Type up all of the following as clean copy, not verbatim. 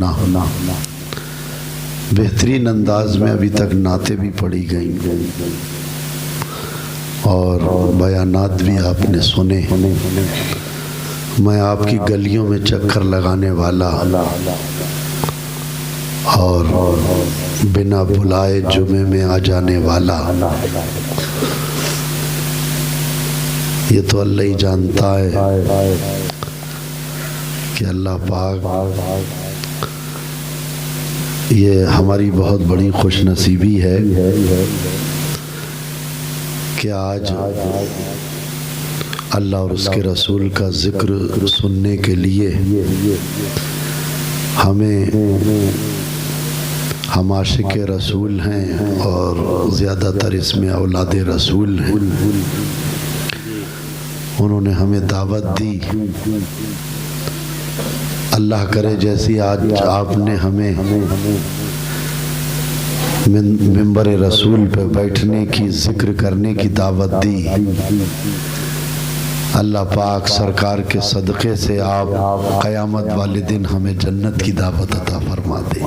ना होना बेहतरीन अंदाज में अभी तक नाते भी पढ़ी गई और बयानात भी आपने सुने। मैं आपकी गलियों में चक्कर लगाने वाला और बिना बुलाए जुमे में आ जाने वाला, ये तो अल्लाह ही जानता है कि अल्लाह पाक, ये हमारी बहुत बड़ी खुशनसीबी है कि आज अल्लाह और उसके रसूल का ज़िक्र सुनने के लिए हम आशिक़ रसूल हैं और ज़्यादातर इसमें औलाद रसूल हैं। उन्होंने हमें दावत दी। अल्लाह करे जैसी आज आपने हमें मिंबर रसूल पे बैठने की, ज़िक्र करने की दावत दी। अल्लाह पाक सरकार के सदक़े से आप क़यामत वाले दिन हमें जन्नत की दावत अता फरमा दे।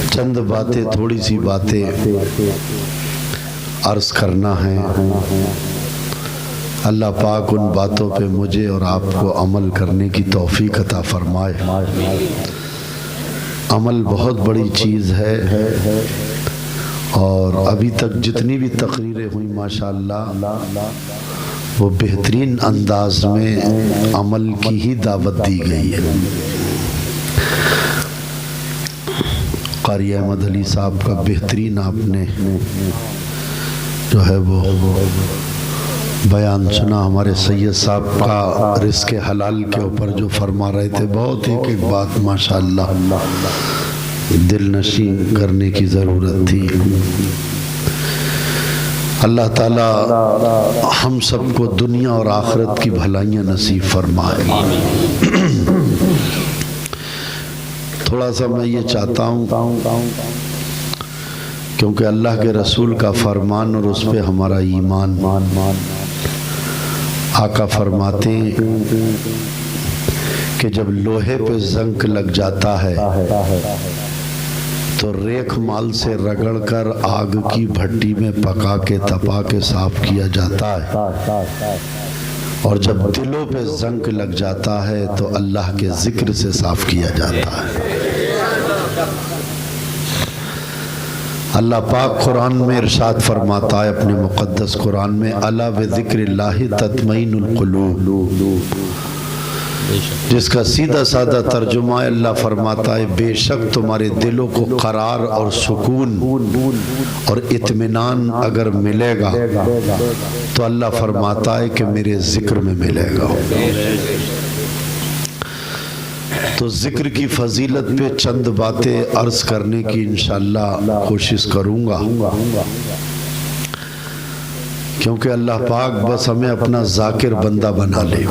चंद बातें, थोड़ी सी बातें अर्ज़ करना है। अल्लाह पाक उन बातों पे मुझे और आपको अमल करने की तौफीक अता फरमाए। अमल बहुत बड़ी चीज़ है और अभी तक जितनी भी तकरीरें हुई माशाअल्लाह वो बेहतरीन अंदाज में अमल की ही दावत दी गई है। क़ारी अहमद अली साहब का बेहतरीन आपने जो है वो बयान सुना। हमारे सैयद साहब का रिज़्क़ हलाल के ऊपर जो फरमा रहे थे, बहुत एक एक बात माशाअल्लाह दिल नशी करने की ज़रूरत थी। अल्लाह ताला हम सबको दुनिया और आखिरत की भलाइयाँ नसीब फरमाए। थोड़ा सा मैं ये चाहता हूँ क्योंकि अल्लाह के रसूल का फरमान और उस पर हमारा ईमान, आका फरमाते हैं कि जब लोहे पे जंग लग जाता है तो रेख माल से रगड़कर आग की भट्टी में पका के तपा के साफ किया जाता है, और जब दिलों पे जंग लग जाता है तो अल्लाह के जिक्र से साफ किया जाता है। अल्लाह पाक कुरान में इरशाद फरमाता है अपने मुक़द्दस कुरान में, अला बिज़िक्रिल्लाहि तत्मइनुल क़ुलूब, जिसका सीधा साधा तर्जुमा अल्लाह फरमाता है बेशक तुम्हारे दिलों को करार और सुकून और इत्मीनान अगर मिलेगा तो अल्लाह फरमाता है कि मेरे ज़िक्र में मिलेगा। तो ज़िक्र की फजीलत पे चंद बातें अर्ज़ करने की इंशाअल्लाह कोशिश करूँगा, क्योंकि अल्लाह पाक बस हमें अपना ज़ाकिर बंदा बना ले।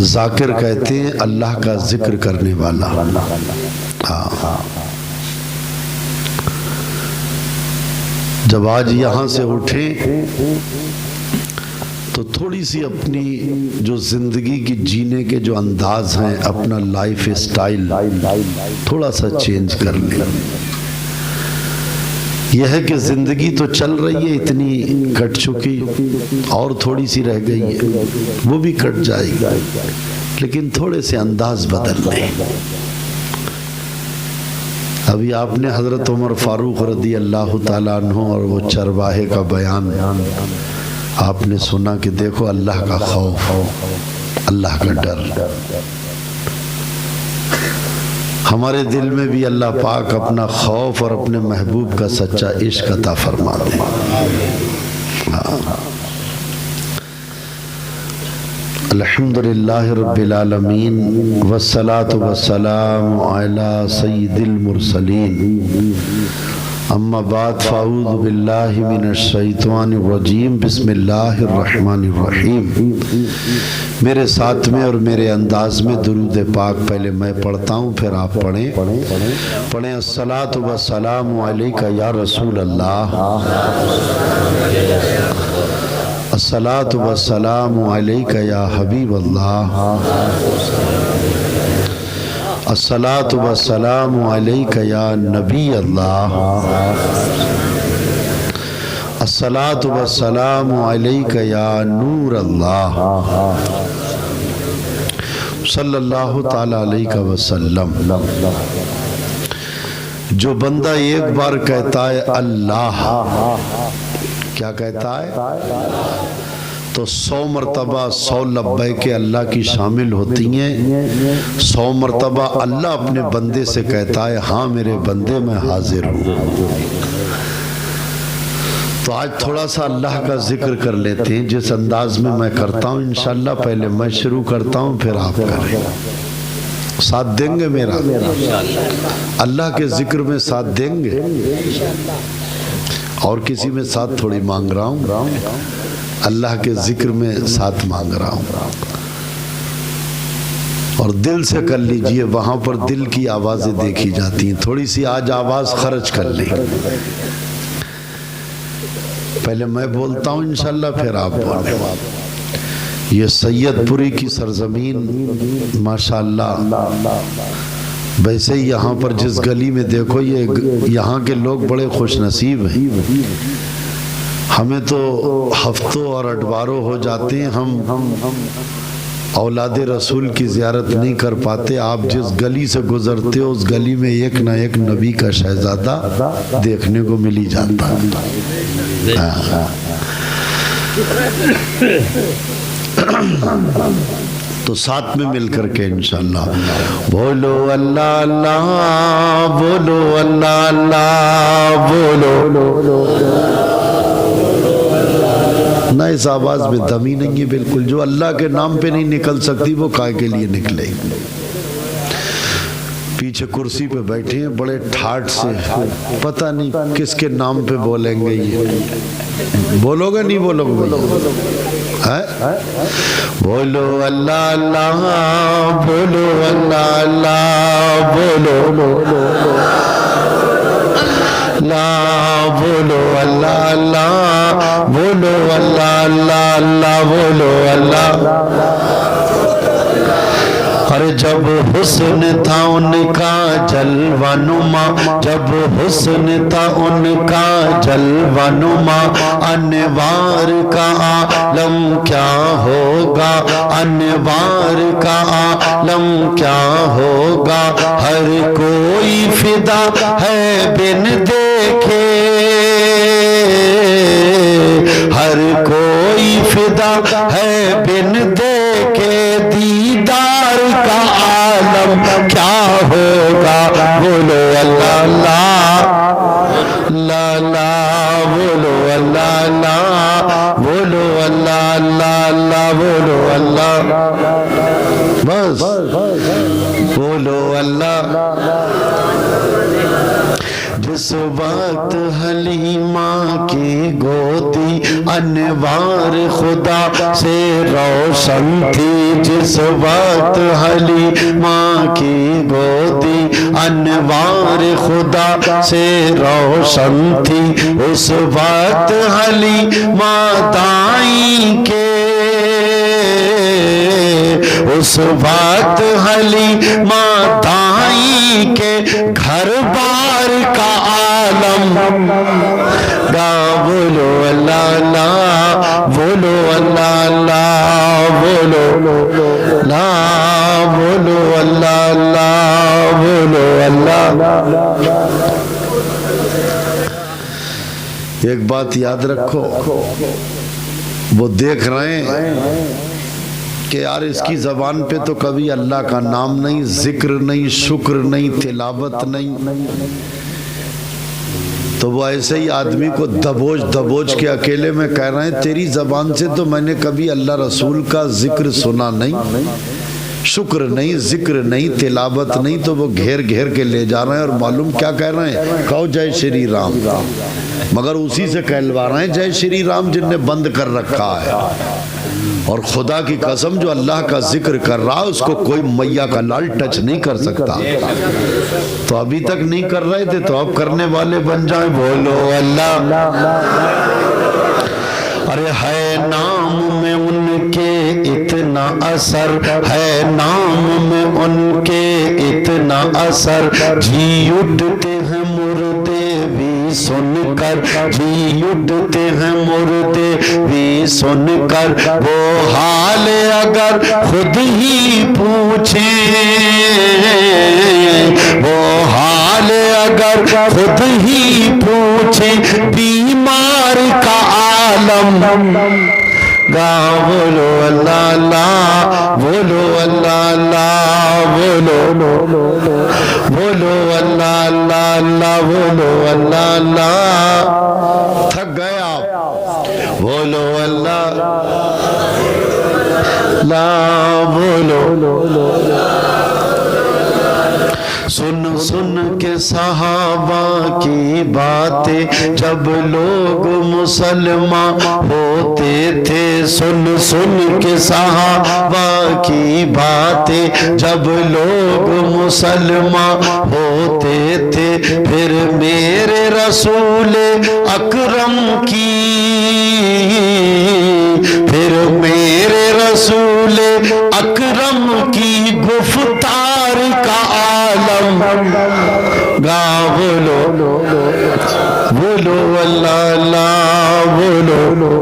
ज़ाकिर कहते हैं अल्लाह का ज़िक्र करने वाला। हाँ, जब आज यहाँ से उठे तो थोड़ी सी अपनी जो ज़िंदगी की जीने के जो अंदाज हैं, अपना लाइफ स्टाइल थोड़ा सा चेंज कर ले। यह है कि ज़िंदगी तो चल रही है, इतनी कट चुकी और थोड़ी सी रह गई है, वो भी कट जाएगी, लेकिन थोड़े से अंदाज बदल लें। अभी आपने हज़रत उमर फ़ारूक रज़ी अल्लाह ताला अन्हु और वो चरवाहे का बयान आपने सुना कि देखो अल्लाह का खौफ, अल्लाह का डर हमारे दिल में भी अल्लाह पाक अपना खौफ और अपने महबूब का सच्चा इश्क अता फरमा दे। अल्हम्दुलिल्लाहि रब्बिल आलमीन वस्सलातु वस्सलामु अला सय्यिदिल मुरसलीन अम्मा बाद फ़अऊज़ु बिल्लाहि मिनश शैतानिर रजीम बिस्मिल्लाहिर रहमानिर रहीम। मेरे साथ में और मेरे अंदाज में दुरूद पाक पहले मैं पढ़ता हूँ, फिर आप पढ़ें। अस्सलातु वस्सलामु अलैका या रसूल अल्लाह, अस्सलातु वस्सलामु अलैका या हबीब अल्लाह, अस्सलातु वस्सलामु अलैका या नबी अल्लाह, अस्सलातु वस्सलामु अलैका या नूर अल्लाह, सल्लल्लाहु ताला अलैहि वसल्लम। जो बंदा एक बार कहता है अल्लाह, क्या कहता है, तो 100 मरतबा 100 लब्बैक के अल्लाह की शामिल होती हैं। 100 मरतबा अल्लाह अपने बंदे से कहता है हाँ मेरे बंदे मैं हाजिर हूँ। तो आज थोड़ा सा अल्लाह का जिक्र कर लेते हैं जिस अंदाज में मैं करता हूँ इंशाल्लाह। पहले मैं शुरू करता हूँ फिर आप करें। साथ देंगे मेरा? अल्लाह के जिक्र में साथ देंगे? और किसी में साथ थोड़ी मांग रहा हूँ, अल्लाह के जिक्र में साथ मांग रहा हूँ। और दिल से कर लीजिए, वहां पर दिल की आवाजें देखी जाती हैं। थोड़ी सी आज आवाज खर्च कर लें। पहले मैं बोलता हूँ इंशाल्लाह फिर आप बोलें। ये सैयदपुरी की सरजमीन माशाल्लाह, वैसे ही यहाँ पर जिस गली में देखो ये यहाँ के लोग बड़े खुश नसीब हैं। हमें तो हफ्तों और अठबारों हो जाते हैं हम औलादे रसूल की ज़ियारत नहीं कर पाते। आप जिस गली से गुजरते हो उस गली में एक ना एक नबी का शहजादा देखने को मिल ही जाता है। तो साथ में मिलकर के इंशाल्लाह बोलो अल्लाह अल्लाह, बोलो अल्लाह अल्लाह, बोलो। ना इस आवाज में दमी नहीं है बिल्कुल। जो अल्लाह के नाम पे नहीं निकल सकती वो काय के लिए निकले। पीछे कुर्सी पे बैठे हैं बड़े ठाठ से, पता नहीं किसके नाम पे बोलेंगे ये। बोलोगे नहीं बोलोगे? है? बोलो अल्लाह अल्लाह, बोलो अल्लाह अल्लाह, बोलो ला, बोलो अल्लाह अल्लाह, बोलो अल्लाह अल्लाह अल्लाह, बोलो अल्लाह। अरे जब हुस्न था उनका जलवानुमा, जब हुस्न था उनका जलवानुमा, अनवार का आलम क्या होगा, अनवार का आलम क्या होगा। हर कोई फिदा है बिन देखे, हर कोई फिदा है बिन देखे, दीदार का आलम क्या होगा। बोलो अल्लाह अल्लाह ला ला, बोलो अल्लाह अल्लाह, बोलो अल्लाह अल्लाह अल्लाह, बोलो अल्लाह। बस बोलो अल्लाह। जिस वक्त हलीमा की गोदी अनवार खुदा से रोशन थी, जिस वक्त हलीमा की गोदी अनवार खुदा से रोशन थी, उस वक्त हलीमा दाई के, उस वक्त हलीमा दाई के घर बार का आलम गा। बोलो अल्लाह अल्लाह, बोलो अल्लाह अल्लाह, बोलो ला, बोलो अल्लाह अल्लाह, बोलो अल्लाह। एक बात याद रखो, वो देख रहे हैं कि यार इसकी ज़बान पे तो कभी अल्लाह का नाम नहीं, जिक्र नहीं, शुक्र नहीं, तिलावत नहीं, तो वो ऐसे ही आदमी को दबोच दबोच के अकेले में कह रहे हैं तेरी ज़बान से तो मैंने कभी अल्लाह रसूल का जिक्र सुना नहीं, शुक्र नहीं, जिक्र नहीं, तिलावत नहीं। तो वो घेर घेर के ले जा रहे हैं और मालूम क्या कह रहे हैं, कहो जय श्री राम, मगर उसी से कहलवा रहे हैं जय श्री राम जिनने बंद कर रखा है। और खुदा की कसम जो अल्लाह का जिक्र कर रहा है उसको कोई मैया का लाल टच नहीं कर सकता। तो अभी तक नहीं कर रहे थे तो अब करने वाले बन जाए। बोलो अल्लाह अरे है नाम में उनके इतना असर, है नाम में उनके इतना असर, जी उठते हैं मुर्दे भी सुनकर, जी उठते हैं मुर्दे भी सुनकर। वो हाल अगर खुद ही पूछे, वो हाल अगर खुद ही पूछे, बीमार का आलम गा बोलो अल्लाह अल्लाह, बोलो अल्लाह अल्लाह, बोलो बोलो अल्लाह अल्लाह अल्लाह, बोलो अल्लाह अल्लाह। थक गए आप, बोलो अल्लाह ला, बोलो। सुन सुन के सहाबा की बातें जब लोग मुसलमान होते थे, सुन सुन के सहाबा की बातें जब लोग मुसलमान होते थे, फिर मेरे रसूल अकरम की, फिर मेरे रसूल अकरम की गुफ्तार का आलम गा बोलो बोलो अल्लाह अल्लाह, बोलो।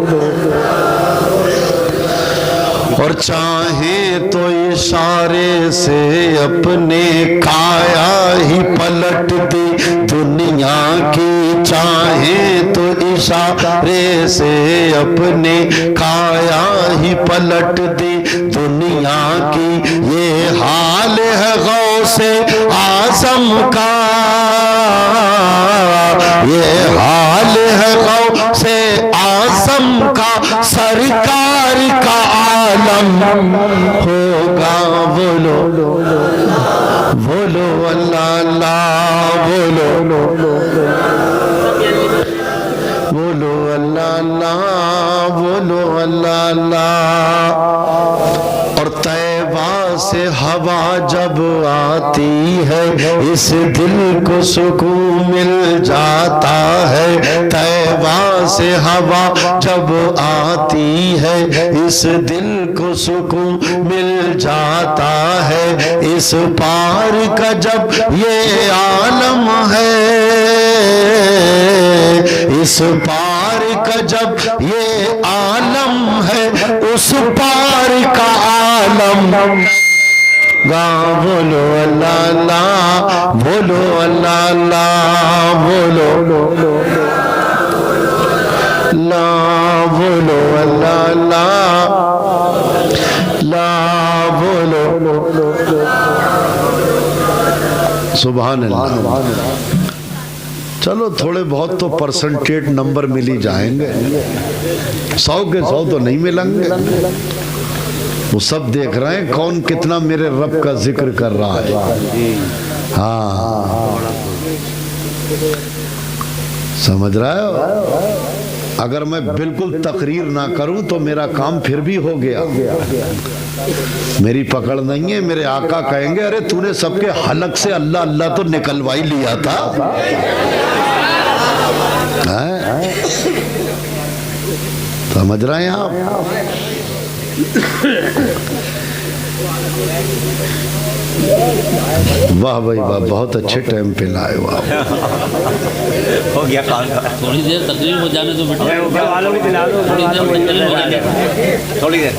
और चाहे तो इशारे से अपने काया ही पलट दे दुनिया की, चाहे तो इशारे से अपने काया ही पलट दे दुनिया की। ये हाल है गौसे आज़म का, ये हाल है गौसे आज़म का, सरकार का आलम होगा। बोलो बोलो अल्लाह अल्लाह, बोलो बोलो अल्लाह अल्लाह, बोलो अल्लाह अल्लाह। और तैबा से हवा जब आती है, इस दिल को सुकून मिल जाता है। तैबा से हवा जब आती है, इस दिल को सुकून मिल जाता है। इस पार का जब ये आलम है, इस पार का जब ये आलम है, उस पार का आलम गा बोलो अल्लाह अल्लाह, बोलो अल्लाह अल्लाह, बोलो ला, बोलो अल्लाह अल्लाह ला, बोलो सुभान अल्लाह। चलो थोड़े बहुत तो परसेंटेज नंबर मिल ही जाएंगे, 100 के 100 तो नहीं मिलेंगे। वो सब देख रहे हैं कौन कितना मेरे रब का जिक्र कर रहा है। हाँ समझ रहे हो। अगर मैं बिल्कुल तकरीर ना करूं तो मेरा काम फिर भी हो गया, मेरी पकड़ नहीं है। मेरे आका कहेंगे अरे तूने सबके हलक से अल्लाह अल्लाह तो निकलवा ही लिया था। समझ रहे हैं आप। वाह भाई वाह, बहुत अच्छे टाइम पे लाए हो आप। हो गया काम। थोड़ी देर तकलीफ हो जाने दो बेटा, थोड़ी देर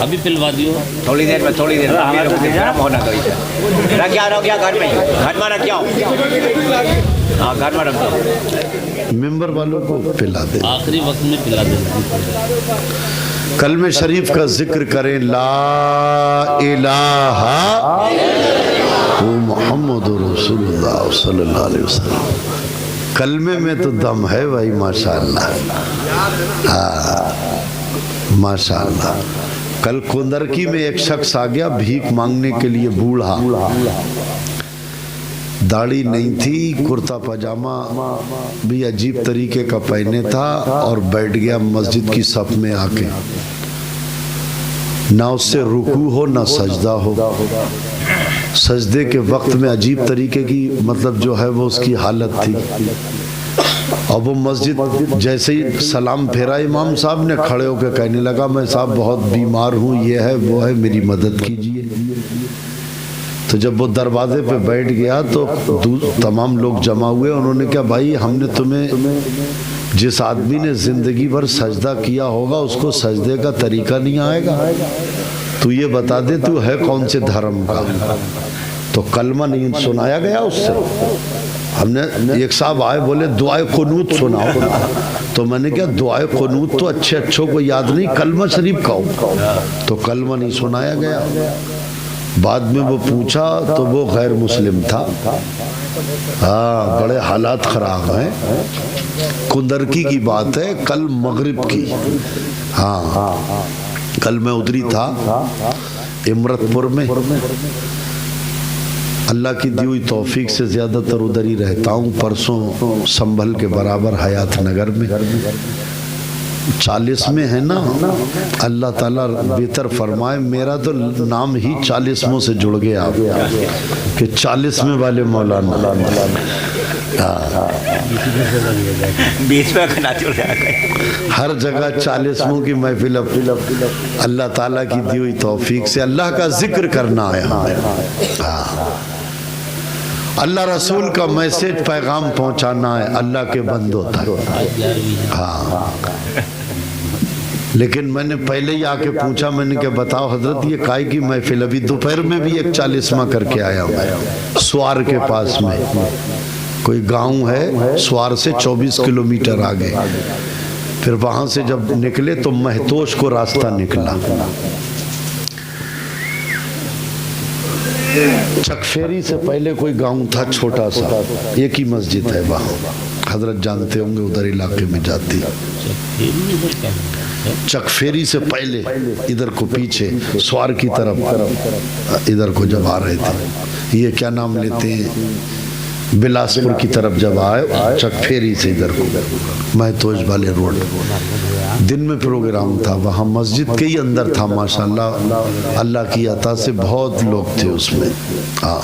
अभी पिलवा दियो। थोड़ी देर में गर्म होना तो रख क्या रहो क्या घर में रख क्या। हाँ घर में रख दो, मेंबर वालों को पिला दे, आखिरी वक्त में पिला दे। कलमे शरीफ का जिक्र करें, ला इलाहा मुहम्मद रसूलुल्लाह सल्लल्लाहु अलैहि वसल्लम। कलमे में तो दम है भाई, माशाअल्लाह। हाँ माशाअल्लाह। कल कुंदरकी में एक शख्स आ गया भीख मांगने के लिए, बूढ़ा, दाढ़ी नहीं थी, कुर्ता पजामा भी अजीब तरीके का पहने था और बैठ गया मस्जिद की सफ में आके। ना उससे रुकू हो ना सजदा हो। सजदे के वक्त में अजीब तरीके की मतलब जो है वो उसकी हालत थी। और वो मस्जिद जैसे ही सलाम फेरा इमाम साहब ने, खड़े होकर कहने लगा मैं साहब बहुत बीमार हूँ, ये है वो है, मेरी मदद कीजिए। तो जब वो दरवाजे पे बैठ गया तो तमाम लोग जमा हुए। उन्होंने कहा भाई हमने तुम्हें, जिस आदमी ने जिंदगी भर सजदा किया होगा उसको सजदे का तरीका नहीं आएगा, तू ये बता दे तू है कौन से धर्म का। तो कलमा नहीं सुनाया गया उससे। हमने, एक साहब आए बोले दुआए कुनूत सुनाओ, तो मैंने कहा दुआए कुनूत तो अच्छों को याद नहीं, कलमा शरीफ कहो। तो कलमा नहीं सुनाया गया। बाद में वो पूछा तो वो गैर मुस्लिम था। हाँ, बड़े हालात खराब हैं। कुंदरकी की बात है, कल मगरिब की। हाँ, कल मैं उधरी था इमरतपुर में। अल्लाह की दी हुई तौफीक से ज़्यादातर उधर ही रहता हूँ। परसों संभल के बराबर हयात नगर में 40 में है ना, अल्लाह ताला बेहतर फरमाए। मेरा तो नाम ही 40 से जुड़ गया कि 40 में वाले मौलाना। बीच में हर जगह 40 की महफिल। अल्लाह ताला की दी हुई तौफीक से अल्लाह का जिक्र करना है। अल्लाह रसूल का मैसेज पैगाम पहुंचाना है, अल्लाह के बंदों तक। हाँ, लेकिन मैंने पहले ही आके पूछा, मैंने क्या बताओ हजरत ये काय की महफिल? अभी दोपहर में भी एक 40वां करके आया हूँ स्वार के पास में। कोई गांव है स्वार से 24 किलोमीटर आगे। फिर वहां से जब निकले तो महतोश को रास्ता निकला। चकफेरी से पहले कोई गांव था छोटा सा, एक ही मस्जिद है वहाँ, हजरत जानते होंगे, उधर इलाके में जाती। चकफेरी से पहले इधर को पीछे स्वार की तरफ इधर को जब आ रहे थे, ये क्या नाम लेते हैं, बिलासपुर की तरफ जब आए चकफेरी से इधर को महतोज वाले रोड, दिन में प्रोग्राम था वहाँ मस्जिद के ही अंदर था। माशाल्लाह अल्लाह की अता से बहुत लोग थे उसमें। हाँ,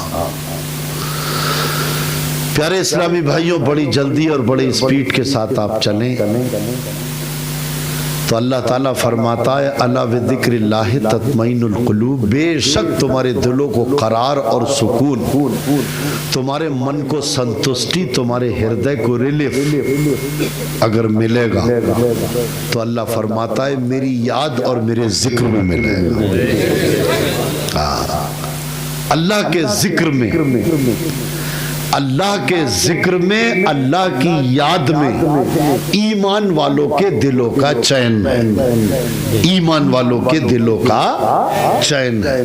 प्यारे इस्लामी भाइयों, बड़ी जल्दी और बड़ी स्पीड के साथ आप चलें तो अल्लाह ताला फरमाता है अला बिज़िक्रिल्लाहि तत्मइनुल कुलूब, बेशक तुम्हारे दिलों को करार और सुकून, तुम्हारे मन को संतुष्टि, तुम्हारे हृदय को रिलीफ अगर मिलेगा तो अल्लाह फरमाता है मेरी याद और मेरे जिक्र में मिलेगा। अल्लाह के जिक्र में, अल्लाह के जिक्र में, अल्लाह की याद में ईमान वालों के दिलों का चैन है। ईमान वालों के दिलों का चैन है।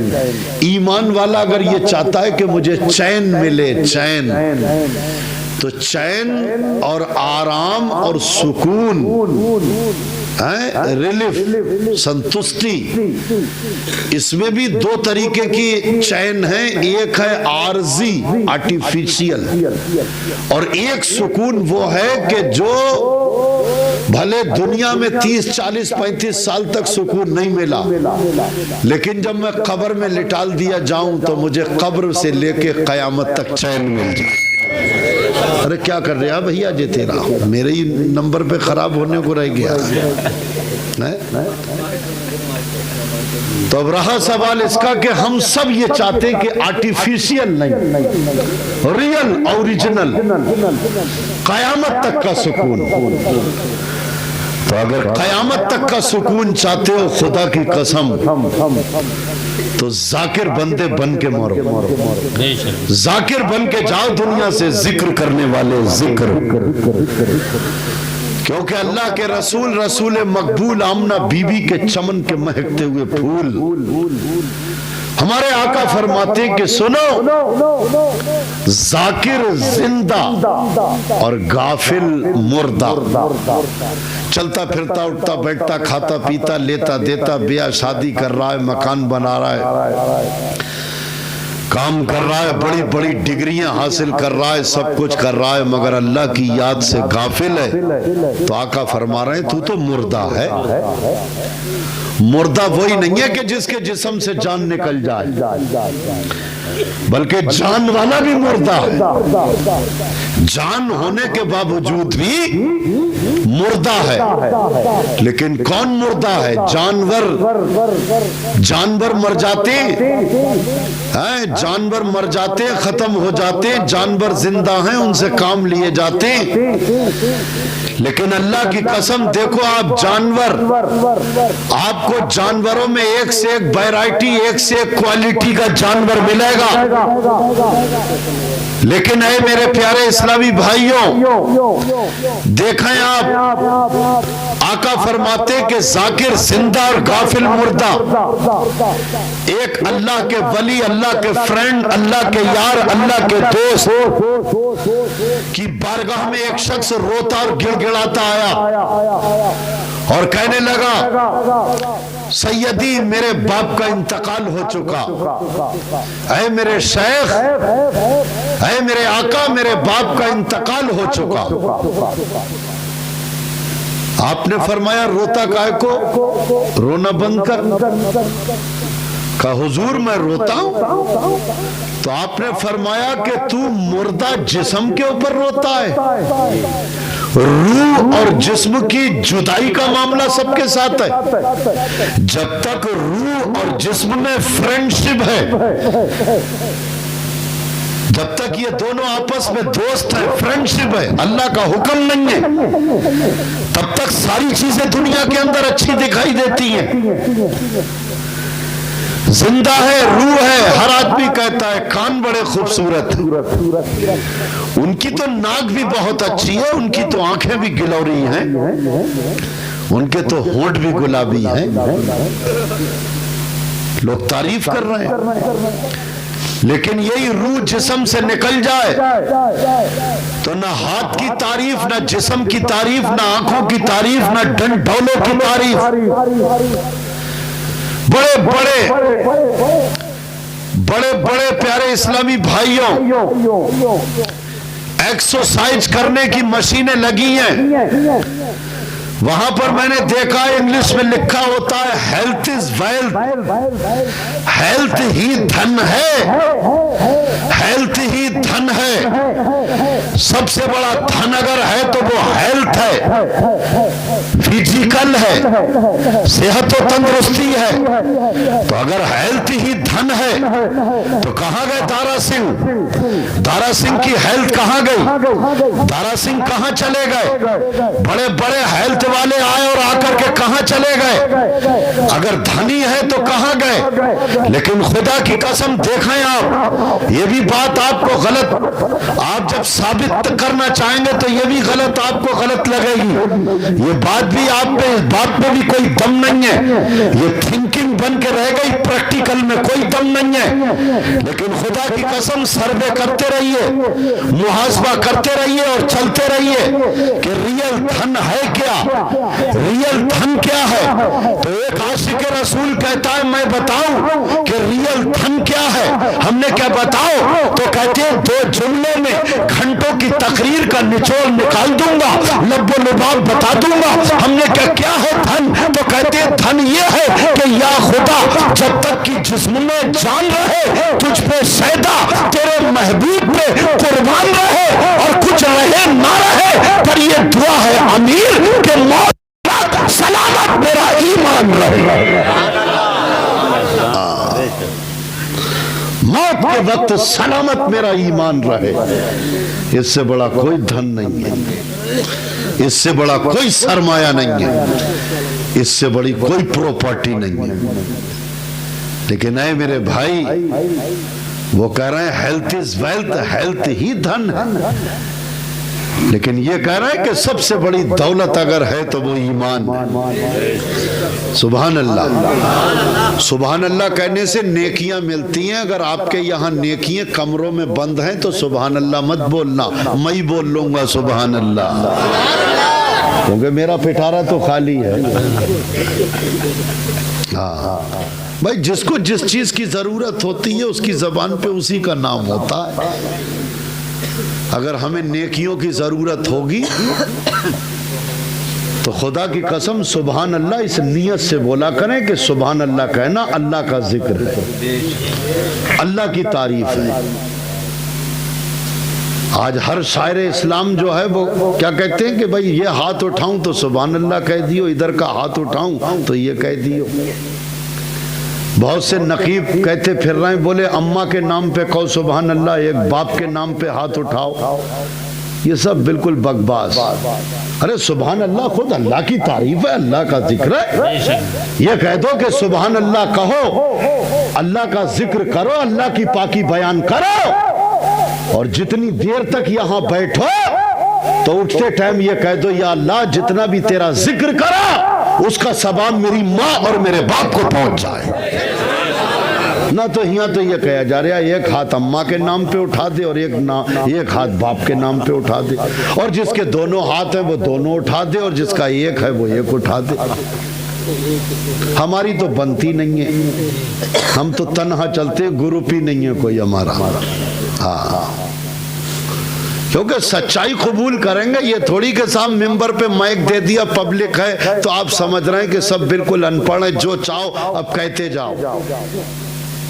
ईमान वाला अगर ये चाहता है कि मुझे चैन मिले, चैन, तो चैन और आराम और सुकून, रिलीफ, संतुष्टि, इसमें भी दो तरीके की चैन है। एक है आर्जी, आर्टिफिशियल, और एक सुकून वो है कि जो भले दुनिया में 30, 40, 35 साल तक सुकून नहीं मिला, लेकिन जब मैं कब्र में लिटाल दिया जाऊं तो मुझे कब्र से लेके कयामत तक चैन मिल जाए। अरे क्या कर रहे हैं भैया जी, तेरा मेरे ही नंबर पे खराब होने को रह गया है? तो अब रहा सवाल इसका कि हम सब ये चाहते कि आर्टिफिशियल नहीं, रियल, ओरिजिनल, कयामत तक का सुकून। तो अगर कयामत तक का सुकून चाहते हो खुदा की कसम, तो जाकिर बंदे बन के मरो, जाकिर बन के जाओ दुनिया से, जिक्र करने वाले जिक्र। क्योंकि अल्लाह के रसूल, रसूल मकबूल, आमना बीबी के चमन के महकते हुए फूल, हमारे आका फरमाते हैं कि सुनो, जाकिर जिंदा और गाफिल मुर्दा, चलता फिरता, उठता बैठता, खाता पीता, लेता देता, ब्याह शादी कर रहा है, मकान बना रहा है, काम कर रहा है, बड़ी बड़ी डिग्रियां हासिल कर रहा है, सब कुछ कर रहा है, मगर अल्लाह की याद से गाफिल है। तो आका फरमा रहे हैं तू तो मुर्दा है। मुर्दा वही नहीं है कि जिसके जिस्म से जान निकल जाए, बल्कि जान वाला भी मुर्दा है। जान होने के बावजूद भी मुर्दा है। लेकिन कौन मुर्दा है? जानवर। जानवर मर जाते हैं, जानवर मर जाते, खत्म हो जाते, जानवर जिंदा हैं, उनसे काम लिए जाते। लेकिन अल्लाह की कसम, देखो आप जानवर, आपको जानवरों में एक से एक वैरायटी, एक से एक क्वालिटी का जानवर मिलेगा। लेकिन ऐ मेरे प्यारे इस्लामी भाइयों, देखें आप, आका फरमाते कि जाकिर जिंदा और गाफिल मुर्दा। एक अल्लाह के वली, अल्लाह के फ्रेंड, अल्लाह के यार, अल्लाह के दोस्त की बारगाह में एक शख्स रोता और गिड़गिड़ाता आया और कहने लगा, सैयदी मेरे बाप का इंतकाल हो चुका, ऐ मेरे शेख, ऐ मेरे आका, मेरे बाप का इंतकाल हो चुका। आपने फरमाया रोता काहे को, रोना बंद कर। कहा हुजूर मैं रोता हूं। तो आपने फरमाया कि तू मुर्दा जिस्म के ऊपर रोता है। रूह और जिस्म की जुदाई का मामला सबके साथ है। जब तक रूह और जिस्म में फ्रेंडशिप है, जब तक ये दोनों आपस में दोस्त है, फ्रेंडशिप है, अल्लाह का हुक्म नहीं है, तब तक सारी चीजें दुनिया के अंदर अच्छी दिखाई देती हैं। जिंदा है, रूह है, हर आदमी कहता है कान बड़े खूबसूरत हैं, उनकी तो नाक भी बहुत अच्छी है, उनकी तो आंखें भी गिलौरी हैं, उनके तो होंठ भी गुलाबी हैं। लोग तारीफ कर रहे हैं। लेकिन यही रूह जिस्म से निकल जाए तो ना हाथ की तारीफ, ना जिस्म की तारीफ, ना आंखों की तारीफ, ना डंडोलों की तारीफ। बड़े बड़े प्यारे इस्लामी भाइयों, एक्सरसाइज करने की मशीनें लगी हैं। वहां पर मैंने देखा इंग्लिश में लिखा होता है हेल्थ इज वेल्थ, हेल्थ ही धन है, हेल्थ ही धन है। सबसे बड़ा धन अगर है तो वो हेल्थ है, फिजिकल है, सेहत और तंदुरुस्ती है। तो अगर हेल्थ ही धन है तो कहां गए दारा सिंह? दारा सिंह की हेल्थ कहां गई? दारा सिंह कहां चले गए? बड़े बड़े हेल्थ वाले आए और आकर के कहां चले गए? अगर धनी है तो कहां गए? लेकिन खुदा की कसम देखें आप, ये भी बात आपको गलत, आप जब साबित करना चाहेंगे तो ये भी गलत, आपको गलत लगेगी। ये बात भी आप पे, इस बात में भी कोई दम नहीं है, ये थिंकिंग बन के रह गई, प्रैक्टिकल में कोई दम नहीं है। लेकिन खुदा की कसम सर्वे करते रहिए, मुहासबा करते रहिए और चलते रहिए कि रियल धन है क्या, रियल धन क्या है। तो एक आशिक रसूल कहता है मैं बताऊं कि रियल धन क्या है? हमने क्या बताओ? तो कहते हैं दो जुमले में घंटों की तकरीर का निचोड़ निकाल दूंगा, लब्बो लुबाब बता दूंगा। हमने क्या है धन? तो कहते हैं धन ये है कि या खुदा जब तक कि जिस्म में जान रहे तुझ पे सैदा, तेरे महबूब पे कुर्बान रहे, और कुछ रहे ना रहे, पर ये दुआ है अमीर के मौत सलामत मेरा ईमान रहे। मौत के वक्त सलामत मेरा ईमान रहे। इससे बड़ा कोई धन नहीं है, इससे बड़ा कोई सरमाया नहीं है, इससे बड़ी कोई प्रॉपर्टी नहीं है। लेकिन ऐ मेरे भाई, वो कह रहे हैं हेल्थ इज वेल्थ, हेल्थ ही धन है। लेकिन ये कह रहा है कि सबसे बड़ी दौलत अगर है तो वो ईमान। सुभान अल्लाह, सुभान अल्लाह कहने से नेकियां मिलती हैं। अगर आपके यहाँ नेकियां कमरों में बंद हैं तो सुभान अल्लाह मत बोलना, मैं ही बोल लूंगा सुभान अल्लाह, क्योंकि मेरा पिटारा तो खाली है। हाँ भाई, जिसको जिस चीज की जरूरत होती है उसकी जबान पे उसी का नाम होता है। अगर हमें नेकियों की जरूरत होगी तो खुदा की कसम सुभान अल्लाह इस नियत से बोला करें कि सुभान अल्लाह कहना अल्लाह का जिक्र है, अल्लाह की तारीफ है। आज हर शायर इस्लाम जो है वो क्या कहते हैं कि भाई ये हाथ उठाऊं तो सुभान अल्लाह कह दियो, इधर का हाथ उठाऊं तो ये कह दियो। बहुत से नकीब कहते फिर रहे हैं, बोले अम्मा के नाम पे कहो सुभान अल्लाह, एक बाप के नाम पे हाथ उठाओ। ये सब बिल्कुल बकवास। अरे सुभान अल्लाह खुद अल्लाह की तारीफ है, अल्लाह का जिक्र है। ये कह दो कि सुभान अल्लाह कहो, अल्लाह का जिक्र करो, अल्लाह की पाकी बयान करो। और जितनी देर तक यहाँ बैठो तो उठते टाइम ये कह दो, या अल्लाह जितना भी तेरा जिक्र करा उसका सवाब मेरी माँ और मेरे बाप को पहुंच जाए। ना तो यहाँ तो ये कहा जा रहा है एक हाथ अम्मा के नाम पे उठा दे और एक हाथ बाप के नाम पे उठा दे, और जिसके दोनों हाथ हैं वो दोनों उठा दे, और जिसका एक है वो एक उठा दे। हमारी तो बनती नहीं है, हम तो तन्हा चलते, ग्रुप ही नहीं है कोई हमारा। हाँ, क्योंकि सच्चाई कबूल करेंगे। ये थोड़ी के साथ मेंबर पे माइक दे दिया, पब्लिक है तो आप समझ रहे हैं कि सब बिल्कुल अनपढ़ है, जो चाहो अब कहते जाओ।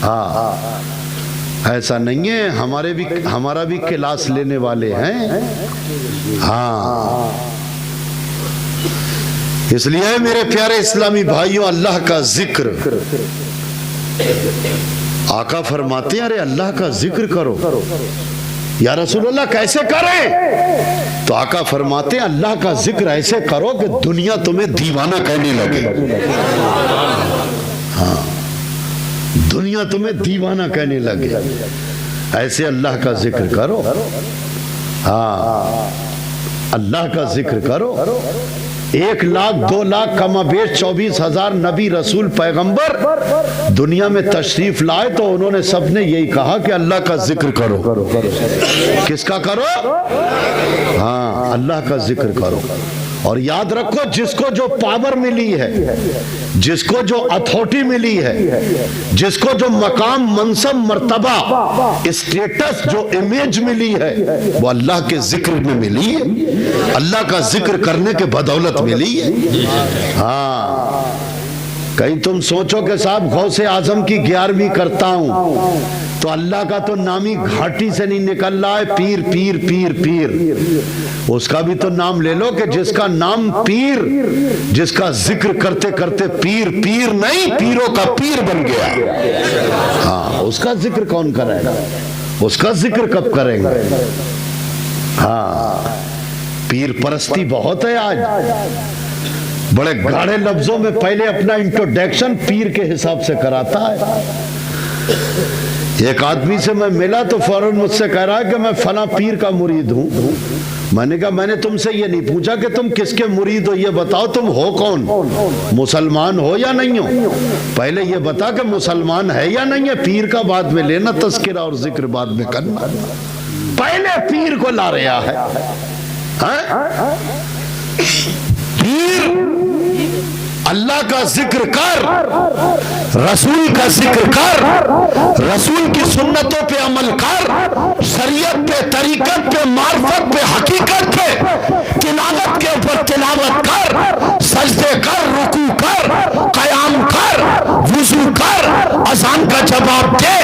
हाँ, ऐसा नहीं है, हमारा भी क्लास लेने वाले हैं। हाँ, इसलिए मेरे प्यारे इस्लामी भाइयों, अल्लाह का जिक्र, आका फरमाते हैं अरे अल्लाह का जिक्र करो। या रसूलुल्लाह कैसे करें? तो आका फरमाते हैं अल्लाह का जिक्र ऐसे करो कि दुनिया तुम्हें दीवाना कहने लगे। हाँ, दुनिया तुम्हें दीवाना कहने लगे, ऐसे अल्लाह का जिक्र करो। हाँ, अल्लाह का जिक्र करो। 1 लाख 2 लाख कमाबेश 24,000 नबी रसूल पैगंबर दुनिया में तशरीफ लाए तो उन्होंने सबने यही कहा कि अल्लाह का जिक्र करो। किसका करो? हाँ, अल्लाह का जिक्र करो। और याद रखो, जिसको जो पावर मिली है, जिसको जो अथॉरिटी मिली है, जिसको जो मकाम, मनसब, मर्तबा, स्टेटस, जो इमेज मिली है, वो अल्लाह के जिक्र में मिली है, अल्लाह का जिक्र करने के बदौलत मिली है। हाँ, कहीं तुम सोचो कि साहब गौसे आजम की 11वीं करता हूं तो अल्लाह का तो नाम ही घाटी से नहीं निकल रहा है, पीर पीर पीर पीर। उसका भी तो नाम ले लो कि जिसका नाम पीर, जिसका जिक्र करते करते पीर पीर नहीं, पीरों का पीर बन गया। हाँ, उसका जिक्र कौन करेगा? उसका जिक्र कब करेंगे? हाँ, पीर परस्ती बहुत है आज, बड़े गाढ़े लफ्जों में पहले अपना इंट्रोडक्शन पीर के हिसाब से कराता है। एक आदमी से मैं मिला तो फौरन मुझसे कह रहा है कि मैं फला पीर का मुरीद हूं। मैंने कहा मैंने तुमसे ये नहीं पूछा कि तुम किसके मुरीद हो, ये बताओ तुम हो कौन, मुसलमान हो या नहीं हो? पहले ये बता कि मुसलमान है या नहीं है, पीर का बाद में लेना, तस्किरा और जिक्र बाद में करना। पहले पीर को ला रहा है। पीर अल्लाह का जिक्र कर, रसूल का जिक्र कर, रसूल की सुन्नतों पे अमल कर, शरीयत पे, तरीकत पे, मार्फत पे, हकीकत पे, तिलावत के ऊपर तिलावत कर, सजदे कर, रुकू कर, कयाम कर, वुजू कर, अज़ान का जवाब दे,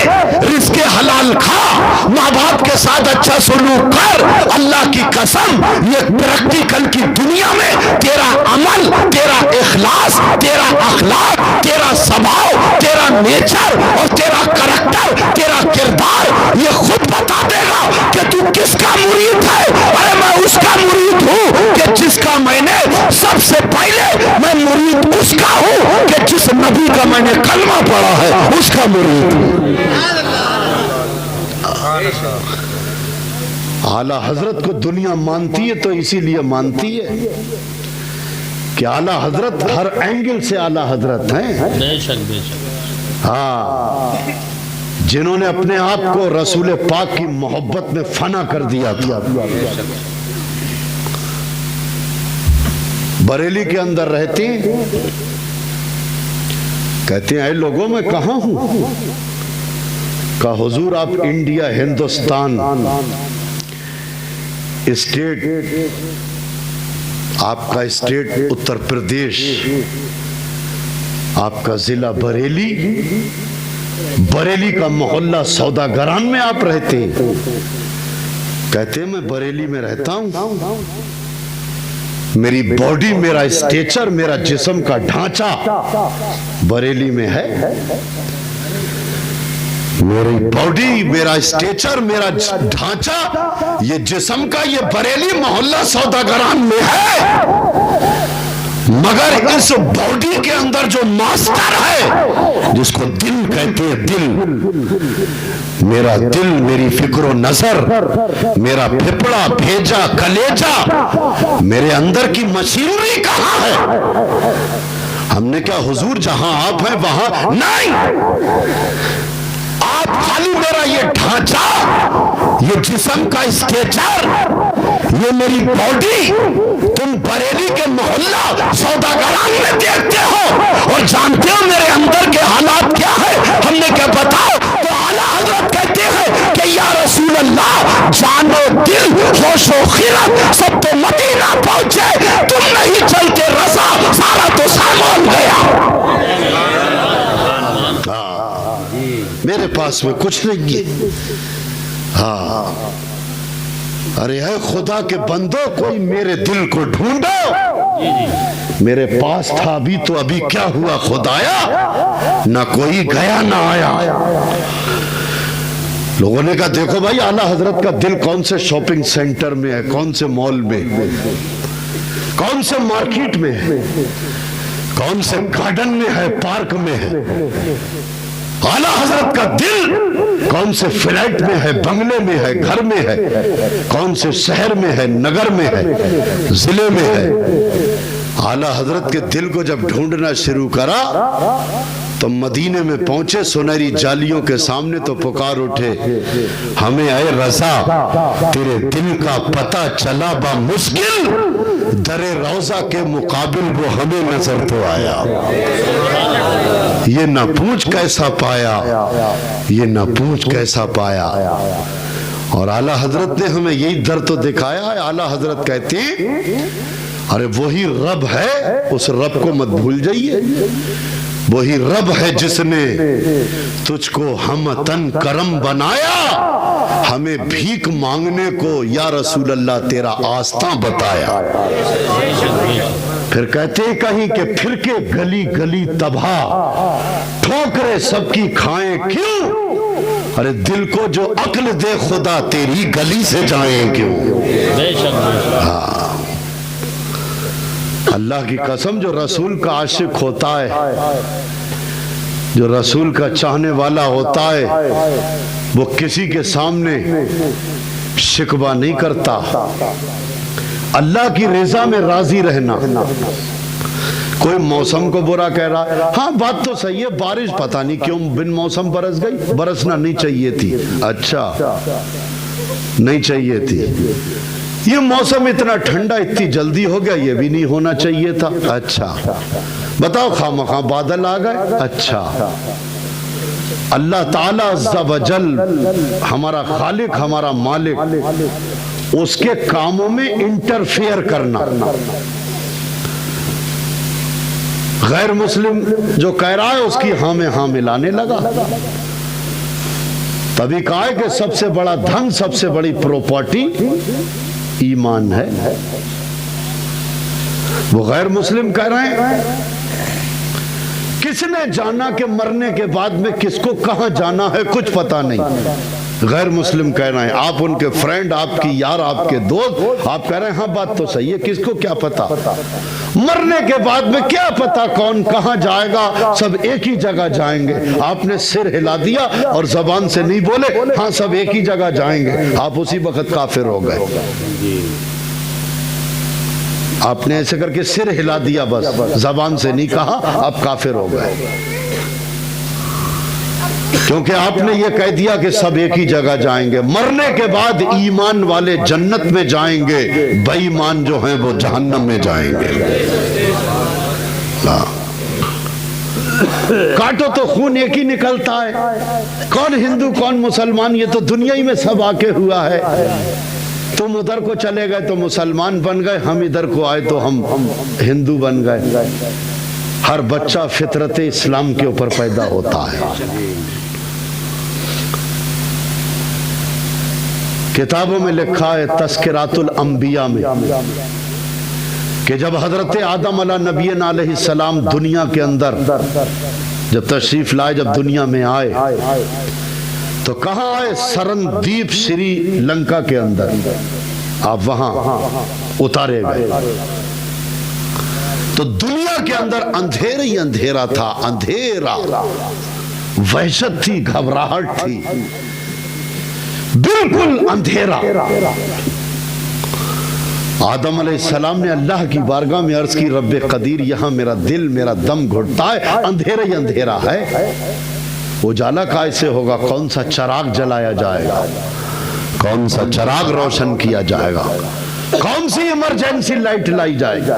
रिज़्क़ हलाल खा, माँ बाप के साथ अच्छा सुलूक कर। अल्लाह की कसम, ये प्रैक्टिकल की दुनिया में तेरा अमल, तेरा इखलास, तेरा अखलाक, तेरा स्वभाव, तेरा नेचर और तेरा करैक्टर, तेरा किरदार ये खुद बता देगा कि तू किसका मुरीद है। अरे मैं उसका मुरीद हूँ कि जिसका मैंने सबसे पहले, मैं मुरीद उसका हूँ कि जिस नबी का मैंने कलमा पढ़ा है, उसका मुरीद। आला हजरत को दुनिया मानती है तो इसीलिए मानती है कि आला हजरत हर एंगल से आला हजरत हैं। बेशक बेशक। हाँ, जिन्होंने अपने आप को रसूल पाक की मोहब्बत में फना कर दिया था। बरेली के अंदर रहती, कहते हैं लोगों मैं कहां हूं? का हुजूर आप इंडिया, हिंदुस्तान, स्टेट, आपका स्टेट उत्तर प्रदेश, आपका जिला बरेली, बरेली का मोहल्ला सौदागरान में आप रहते हैं। कहते मैं बरेली में रहता हूं, मेरी बॉडी, मेरा स्टेचर, मेरा जिस्म का ढांचा बरेली में है। मेरी बॉडी, मेरा स्टेचर, मेरा ढांचा, ये जिस्म का, ये बरेली मोहल्ला सौदागरान में है। मगर इस बॉडी के अंदर जो मास्टर है, जिसको दिल कहते हैं, दिल, मेरा दिल, मेरी फिक्र नजर, मेरा फेफड़ा, भेजा, कलेजा, मेरे अंदर की मशीनरी कहाँ है? हमने क्या हुजूर जहां आप हैं वहां नहीं, आप खाली मेरा ये ढांचा, ये जिस्म का स्ट्रक्चर, ये मेरी बॉडी तुम बरेली के मोहल्ला सौदागरान में देखते हो और जानते हो मेरे अंदर के हालात क्या है। हमने क्या बताओ तो आला हजरत कहते हैं कि या रसूल अल्लाह, जानो दिल होशो खिरत सब तो मदीना पहुंचे, तुम नहीं चलते रजा, सारा तो सामान गया। मेरे पास में कुछ नहीं है। हाँ, अरे है खुदा के बंदो, कोई मेरे दिल को ढूंढो। मेरे पास था अभी तो अभी क्या हुआ खुदाया, ना कोई गया ना आया। लोगों ने कहा देखो भाई, आला हजरत का दिल कौन से शॉपिंग सेंटर में है, कौन से मॉल में, कौन से मार्केट में है, कौन से गार्डन में है, पार्क में है। आला हजरत का दिल कौन से फ्लैट में है, बंगले में है, घर में है, कौन से शहर में है, नगर में है, जिले में है। आला हजरत के दिल को जब ढूंढना शुरू करा तो मदीने में पहुंचे, सुनहरी जालियों के सामने तो पुकार उठे, हमें आए रजा, तेरे दिल का पता चला बा मुश्किल, दरे रोजा के मुकाबिल वो हमें नजर तो आया। ये ना पूछ कैसा पाया, ये ना पूछ कैसा पाया। और आला हजरत ने हमें यही दर तो दिखाया है। आला हजरत कहते हैं अरे वही रब है, उस रब को मत भूल जाइए। वही रब है जिसने तुझको हम तन करम बनाया, हमें भीख मांगने को या रसूल अल्लाह तेरा आस्था बताया। फिर कहते कहीं कि फिर के गली गली तबाह, ठोकरे सबकी खाएं क्यों, अरे दिल को जो अक्ल दे खुदा तेरी गली से जाएं क्यों। हाँ, अल्लाह की कसम, जो रसूल का आशिक होता है, जो रसूल का चाहने वाला होता है, वो किसी के सामने शिकवा नहीं करता। अल्लाह की रज़ा में राजी रहना। कोई मौसम को बुरा कह रहा है, हाँ बात तो सही है, बारिश पता नहीं क्यों बिन मौसम बरस गई, बरसना नहीं चाहिए थी। अच्छा, नहीं चाहिए थी। ये मौसम इतना ठंडा इतनी जल्दी हो गया, ये भी नहीं होना चाहिए था। अच्छा, बताओ खामखा बादल आ गए। अच्छा, अल्लाह ताला अज़्ज़ा वजल हमारा खालिक, हमारा मालिक, उसके कामों में इंटरफेयर करना। गैर मुस्लिम जो कह रहा है उसकी हाँ में हाँ मिलाने लगा। तभी कहा है कि सबसे बड़ा धन, सबसे बड़ी प्रॉपर्टी ईमान है। वो गैर मुस्लिम कह रहे हैं किसने जाना कि मरने के बाद में किसको कहां जाना है कुछ पता नहीं। गैर मुस्लिम कह रहे हैं, आप उनके फ्रेंड, आपकी यार, आपके दोस्त, आप कह रहे हैं हाँ बात तो सही है, किसको क्या पता, मरने के बाद में क्या पता कौन कहां जाएगा, सब एक ही जगह जाएंगे। आपने सिर हिला दिया और जबान से नहीं बोले हाँ सब एक ही जगह जाएंगे, आप उसी वक्त काफिर हो गए। आपने ऐसे करके सिर हिला दिया, बस जबान से नहीं कहा, आप काफिर हो गए। क्योंकि आपने ये कह दिया कि सब एक ही जगह जाएंगे। मरने के बाद ईमान वाले जन्नत में जाएंगे, बेईमान जो हैं वो जहन्नम में जाएंगे। काटो तो खून एक ही निकलता है, कौन हिंदू कौन मुसलमान, ये तो दुनिया ही में सब आके हुआ है। तुम उधर को चले गए तो मुसलमान बन गए, हम इधर को आए तो हम हिंदू बन गए। हर बच्चा फितरत इस्लाम के ऊपर पैदा होता है। किताबों में लिखा है तस्किरातुल अंबिया में कि जब हजरत आदम अला नबीना अलैहिस्सलाम दुनिया के अंदर जब तशरीफ लाए, जब दुनिया में आए तो कहाँ आए? सरनदीप श्रीलंका के अंदर आप वहां उतारे गए। तो दुनिया के अंदर अंधेरा ही अंधेरा था, अंधेरा, वहशत थी, घबराहट थी, बिल्कुल अंधेरा। आदम अलैहिस्सलाम ने अल्लाह की बारगाह में अर्ज की, रब्बे कदीर, यहां मेरा दिल, मेरा दम घुटता है, अंधेरा ही अंधेरा है, उजाला कैसे होगा? कौन सा चिराग जलाया जाएगा? कौन सा चिराग रोशन किया जाएगा? कौन सी इमरजेंसी लाइट लाई जाएगी?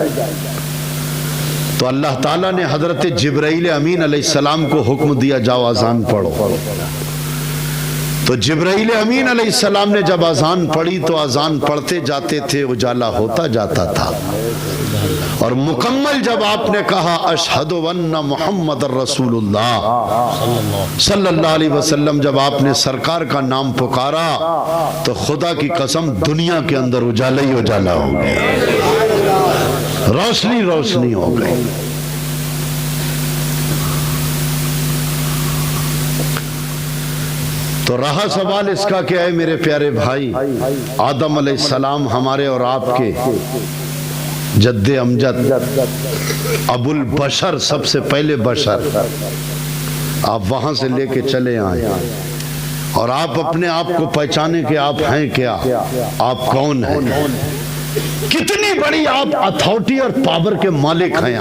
तो अल्लाह ताला ने हजरत जिब्राइल अमीन अलैहिस्सलाम को हुक्म दिया, जाओ अजान पढ़ो। तो जिब्राइल अमीन अलैहिस्सलाम ने जब अजान पढ़ी तो अजान पढ़ते जाते थे, उजाला होता जाता था। और मुकम्मल जब आपने कहा अशहदु वन्ना मुहम्मद रसूलुल्लाह सल्लल्लाहु अलैहि वसल्लम, जब आपने सरकार का नाम पुकारा तो खुदा की कसम दुनिया के अंदर उजाला ही उजाला हो गया, रोशनी रोशनी हो गई। तो रहा सवाल इसका क्या है मेरे प्यारे भाई, आदम अलैहिस्सलाम हमारे और आपके जद्दे अमजद अबुल बशर, सबसे पहले बशर, आप वहां से लेके चले आए और आप अपने आप को पहचाने कि आप हैं क्या, आप कौन हैं, कितनी बड़ी आप अथॉरिटी और पावर के मालिक हैं।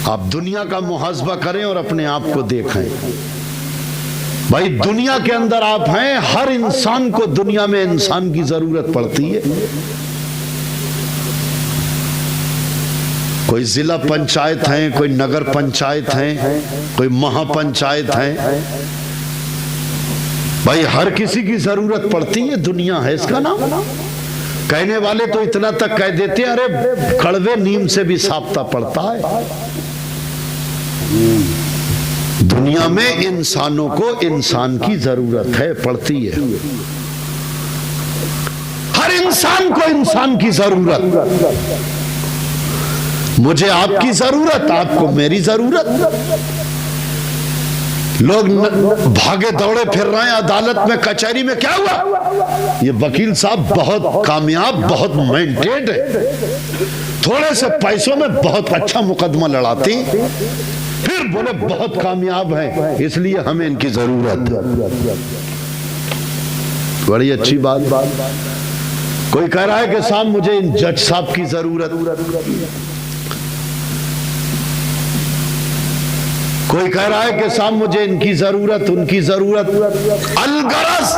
आप दुनिया का मुहासबा करें और अपने आप को देखें। भाई दुनिया के अंदर आप हैं, हर इंसान को दुनिया में इंसान की जरूरत पड़ती है। कोई जिला पंचायत है, कोई नगर पंचायत है, कोई महापंचायत है, भाई हर किसी की जरूरत पड़ती है, दुनिया है इसका नाम। कहने वाले तो इतना तक कह देते, अरे कड़वे नीम से भी साबता पड़ता है। दुनिया में इंसानों को इंसान की जरूरत है, पड़ती है, हर इंसान को इंसान की जरूरत। मुझे आपकी जरूरत, आपको मेरी जरूरत। लोग भागे दौड़े फिर रहे हैं अदालत में, कचहरी में, क्या हुआ? ये वकील साहब बहुत कामयाब, बहुत मेंटेड है, थोड़े से पैसों में बहुत अच्छा मुकदमा लड़ाती, फिर बोले बहुत कामयाब है, इसलिए हमें इनकी जरूरत। बड़ी अच्छी बात। कोई कह रहा है कि साहब मुझे इन जज साहब की जरूरत, कोई कह रहा है कि साहब मुझे इनकी जरूरत, उनकी जरूरत। अलगरज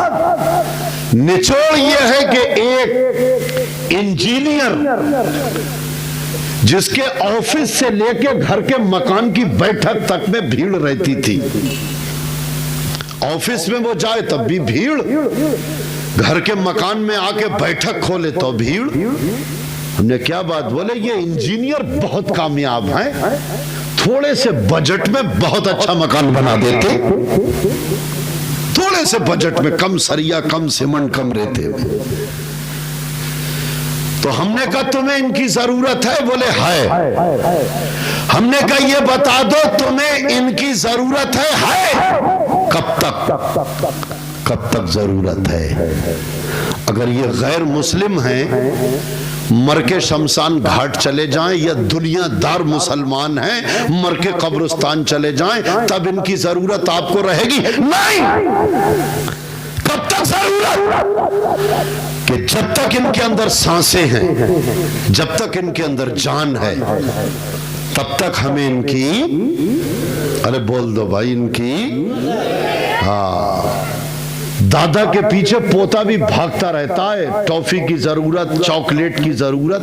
निचोड़ यह है कि एक इंजीनियर जिसके ऑफिस से लेके घर के मकान की बैठक तक में भीड़ रहती थी, ऑफिस में वो जाए तब भी भीड़, घर के मकान में आके बैठक खोले तो भीड़। हमने क्या बात बोले, ये इंजीनियर बहुत कामयाब हैं, थोड़े से बजट में बहुत अच्छा मकान बना देते, थोड़े से बजट में, कम सरिया, कम सीमेंट, कम रहते हुए। तो हमने कहा तुम्हें इनकी जरूरत है? बोले है। हमने कहा ये बता दो तुम्हें इनकी जरूरत है? कब तक, कब तक जरूरत है? अगर ये गैर मुस्लिम हैं, मर के शमशान घाट चले जाएं, या दुनियादार मुसलमान हैं, मर के कब्रिस्तान चले जाएं, तब इनकी जरूरत आपको रहेगी? नहीं। कब तक जरूरत? कि जब तक इनके अंदर सांसें हैं, जब तक इनके अंदर जान है, तब तक हमें इनकी, अरे बोल दो भाई, इनकी, हाँ, दादा के पीछे पोता भी भागता रहता है, टॉफी की जरूरत, चॉकलेट की जरूरत,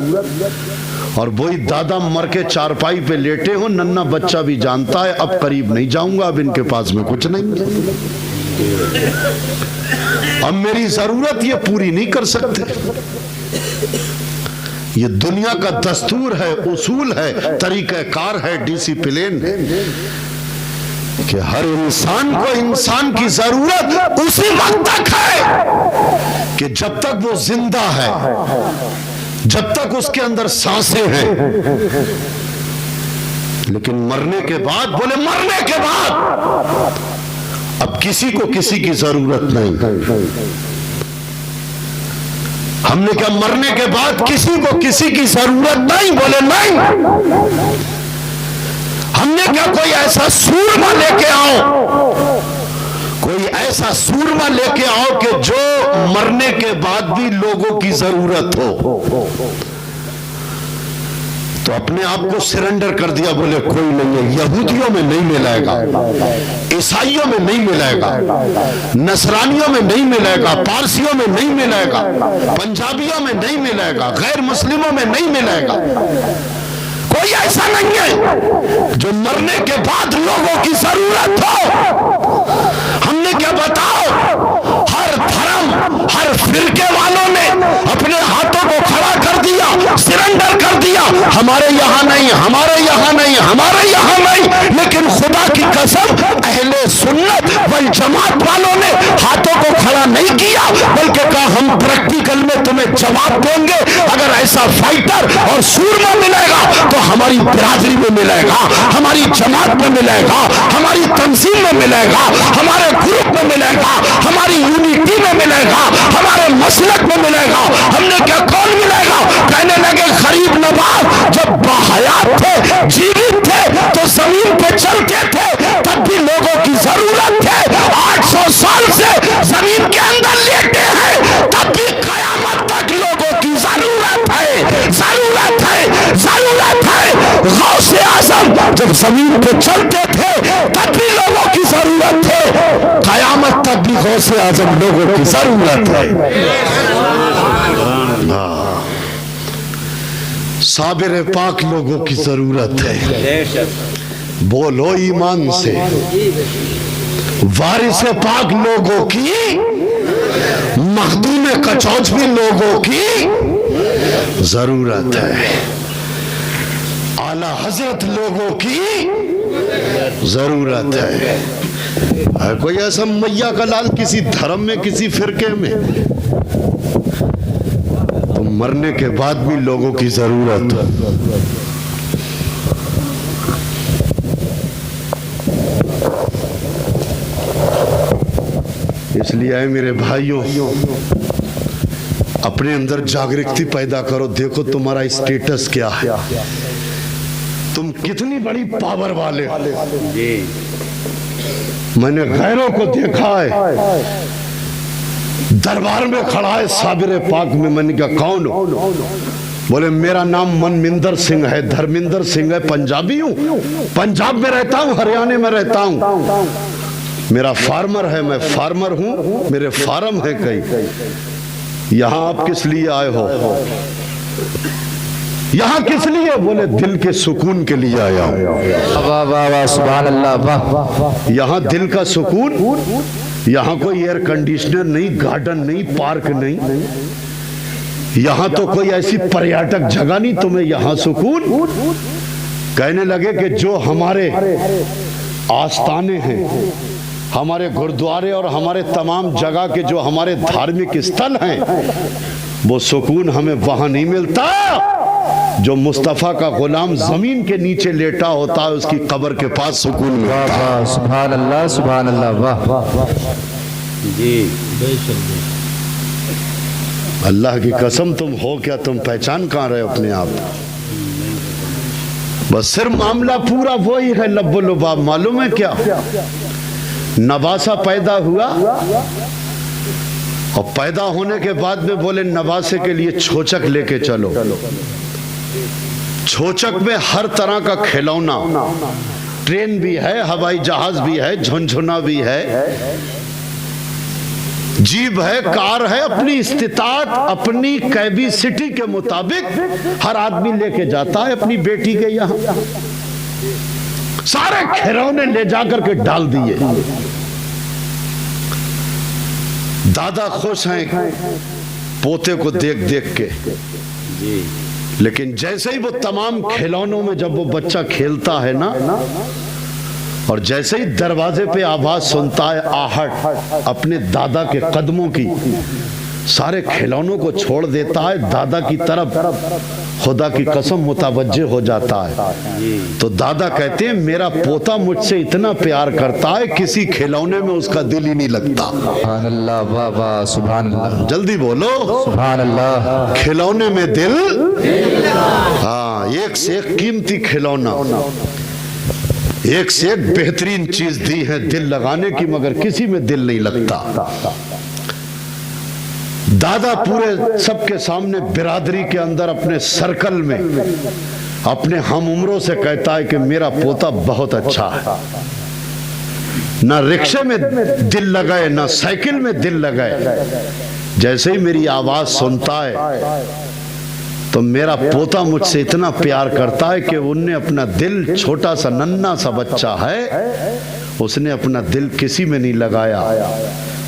और वही दादा मर के चारपाई पे लेटे हो, नन्ना बच्चा भी जानता है अब करीब नहीं जाऊंगा, अब इनके पास में कुछ नहीं है, अब मेरी जरूरत ये पूरी नहीं कर सकते। ये दुनिया का दस्तूर है, उसूल है, तरीकाकार है, डिसिप्लिन है। कि हर इंसान को इंसान की जरूरत उसी वक्त तक है कि जब तक वो जिंदा है, जब तक उसके अंदर सांसें हैं। लेकिन मरने के बाद, बोले मरने के बाद अब किसी को किसी की जरूरत नहीं। हमने क्या मरने के बाद किसी को किसी की जरूरत नहीं? बोले नहीं। हमने क्या कोई ऐसा सूरमा लेके आओ, कोई ऐसा सूरमा लेके आओ कि जो मरने के बाद भी लोगों की जरूरत हो। तो अपने आप को सरेंडर कर दिया, बोले कोई नहीं है। यहूदियों में नहीं मिलेगा, ईसाइयों में नहीं मिलेगा, नसरानियों में नहीं मिलेगा, पारसियों में नहीं मिलेगा, पंजाबियों में नहीं मिलेगा, गैर मुस्लिमों में नहीं मिलेगा। कोई ऐसा नहीं है जो मरने के बाद लोगों की जरूरत हो। हमने क्या बताओ, हर धर्म, हर फिरके वालों ने अपने हाथों को खड़ा कर दिया, सरेंडर कर दिया, हमारे यहाँ नहीं, हमारे यहाँ नहीं, हमारे यहाँ नहीं। लेकिन खुदा की कसम, अहले सुन्नत वल जमात वालों ने हाथों को खड़ा नहीं किया, बल्कि कहा हम प्रैक्टिकल में तुम्हें जवाब देंगे। अगर ऐसा फाइटर और सूरमा मिलेगा तो हमारी बिरादरी में मिलेगा, हमारी जमात में मिलेगा, हमारी तंजीम में मिलेगा, हमारे ग्रुप में मिलेगा, हमारी यूनिटी में मिलेगा, हमारे मसलक में मिलेगा। हमने क्या, कौन मिलेगा? कहने लगे गरीब नवाज जब बाहयात थे, जीवित थे, तो जमीन पे चलते थे, तब भी लोगों की जरूरत है। 800 साल से जमीन के अंदर लेटे हैं, तब भी कयामत तक लोगों की जरूरत है, जरूरत है, जरूरत है। गौसे आजम जब जमीन पे चलते थे, तब भी लोगों की जरूरत है, कयामत तक भी गौसे आजम लोगों की जरूरत है। साबिर पाक लोगों की जरूरत है। बोलो ईमान से। वारिस पाक लोगों की, मखदूम कचौच भी लोगों की जरूरत है। आला हजरत लोगों की जरूरत है। कोई ऐसा मैया का लाल किसी धर्म में, किसी फिरके में, तो मरने के बाद भी लोगों की जरूरत है। इसलिए आए मेरे भाइयों, अपने अंदर जागृति पैदा करो। देखो तुम्हारा स्टेटस क्या है, तुम कितनी बड़ी पावर वाले हो। मैंने गैरों को देखा है, दरबार में खड़ा है साबिर पाक में। मैंने कहा कौन हो? बोले मेरा नाम मनमिंदर सिंह है, धर्मिंदर सिंह है, पंजाबी हूँ, पंजाब में रहता हूँ, हरियाणा में रहता हूँ। मेरा फार्मर है, मैं फार्मर हूँ, मेरे फार्म है कई। यहाँ आप किस लिए आए हो? यहाँ किस लिए? बोले दिल के सुकून के लिए आया हूँ। वाह वाह वाह, सुभान अल्लाह, वाह। यहाँ दिल का सुकून, यहाँ कोई एयर कंडीशनर नहीं, गार्डन नहीं, पार्क नहीं, यहाँ तो कोई ऐसी पर्यटक जगह नहीं, तुम्हें यहाँ सुकून। कहने लगे कि जो हमारे आस्थाने हैं, हमारे गुरुद्वारे और हमारे तमाम जगह के जो हमारे धार्मिक स्थल हैं, वो सुकून हमें वहां नहीं मिलता। जो मुस्तफा का गुलाम जमीन के नीचे लेटा होता है, उसकी कब्र के पास सुकून मिलता है। वाह, सुभान अल्लाह, सुभान अल्लाह, वाह जी। बेशक अल्लाह की कसम, तुम हो क्या? तुम पहचान कहाँ रहे अपने आप? बस सिर्फ मामला पूरा वही है, लब्बो लुबाब। मालूम है क्या? नवासा पैदा हुआ और पैदा होने के बाद में बोले नवासे के लिए छोचक लेके चलो। छोचक में हर तरह का खिलौना, ट्रेन भी है, हवाई जहाज भी है, झुनझुना भी है, जीप है, कार है। अपनी इस्तिताअत, अपनी कैपेसिटी के मुताबिक हर आदमी लेके जाता है अपनी बेटी के यहाँ। सारे खिलौने ले जाकर के डाल दिए। दादा खुश हैं पोते को देख देख के, लेकिन जैसे ही वो तमाम खिलौनों में जब वो बच्चा खेलता है ना, और जैसे ही दरवाजे पे आवाज सुनता है आहट अपने दादा के कदमों की, सारे खिलौनों को छोड़ देता है, दादा की तरफ खुदा की कसम मुतवज्जे हो जाता है। तो दादा कहते हैं मेरा पोता मुझसे इतना प्यार करता है किसी खिलौने में उसका दिल ही नहीं लगता। सुभान अल्लाह, वाह वाह, सुभान अल्लाह, जल्दी बोलो, सुभान अल्लाह। खिलौने में दिल, हाँ, एक से एक कीमती खिलौना, एक से एक बेहतरीन चीज दी है दिल लगाने की, मगर किसी में दिल नहीं लगता। दादा पूरे सबके सामने बिरादरी के अंदर अपने सर्कल में अपने हम उम्रों से कहता है कि मेरा पोता बहुत अच्छा है। ना रिक्शे में दिल लगाए, ना साइकिल में दिल लगाए, जैसे ही मेरी आवाज सुनता है तो मेरा पोता मुझसे इतना प्यार करता है कि उनने अपना दिल, छोटा सा नन्हा सा बच्चा है, उसने अपना दिल किसी में नहीं लगाया,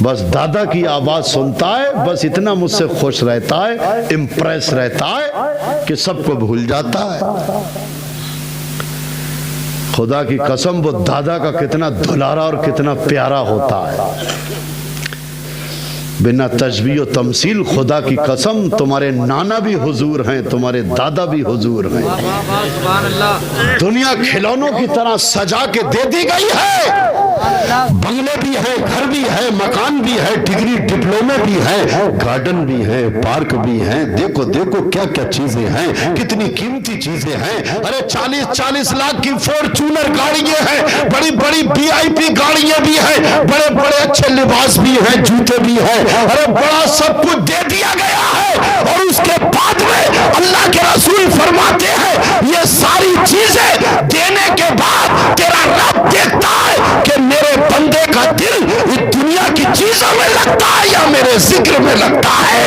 बस दादा की आवाज सुनता है, बस इतना मुझसे खुश रहता है, इम्प्रेस रहता है कि सबको भूल जाता है। खुदा की कसम वो दादा का कितना दुलारा और कितना प्यारा होता है। बिना तशबीह और तमसील, खुदा की कसम तुम्हारे नाना भी हुजूर हैं, तुम्हारे दादा भी हुजूर हैं। दुनिया खिलौनों की तरह सजा के दे दी गई है, बंगले भी है, घर भी है, मकान भी है, डिग्री डिप्लोमे भी है, गार्डन भी है, पार्क भी है, देखो देखो क्या क्या चीजें हैं, कितनी कीमती चीजें हैं। अरे 40-40 लाख की फॉर्च्यूनर गाड़ियां हैं, बड़ी बड़ी VIP गाड़ियां भी हैं, बड़े बड़े अच्छे लिबास भी हैं, जूते भी हैं, अरे बड़ा सब कुछ दे दिया गया है। और उसके बाद में अल्लाह के रसूल फरमाते हैं ये सारी चीजें देने के बाद तेरा रब देखता है कि मेरे बंदे का दिल इस दुनिया की चीजों में लगता है या मेरे जिक्र में लगता है,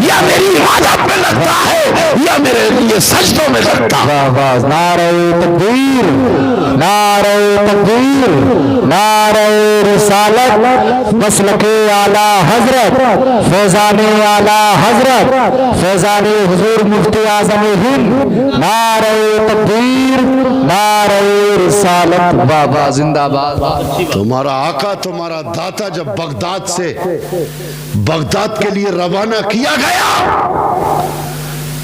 या मेरी इबादत में लगता है, या मेरे लिए सजदों में लगता है। वाह वाह, नारे तकबीर, नारे तकबीर, नारे रिसालत, मसलके आला हजरत, फैजाने आला हजरत, फैजाने हुजूर मुफ्ती आज़म हिंद, नारे तकबीर, नारे रिसालत, बाबा जिंदाबाद। तुम्हारा आका, तुम्हारा दाता जब बगदाद से बगदाद के लिए रवाना किया गया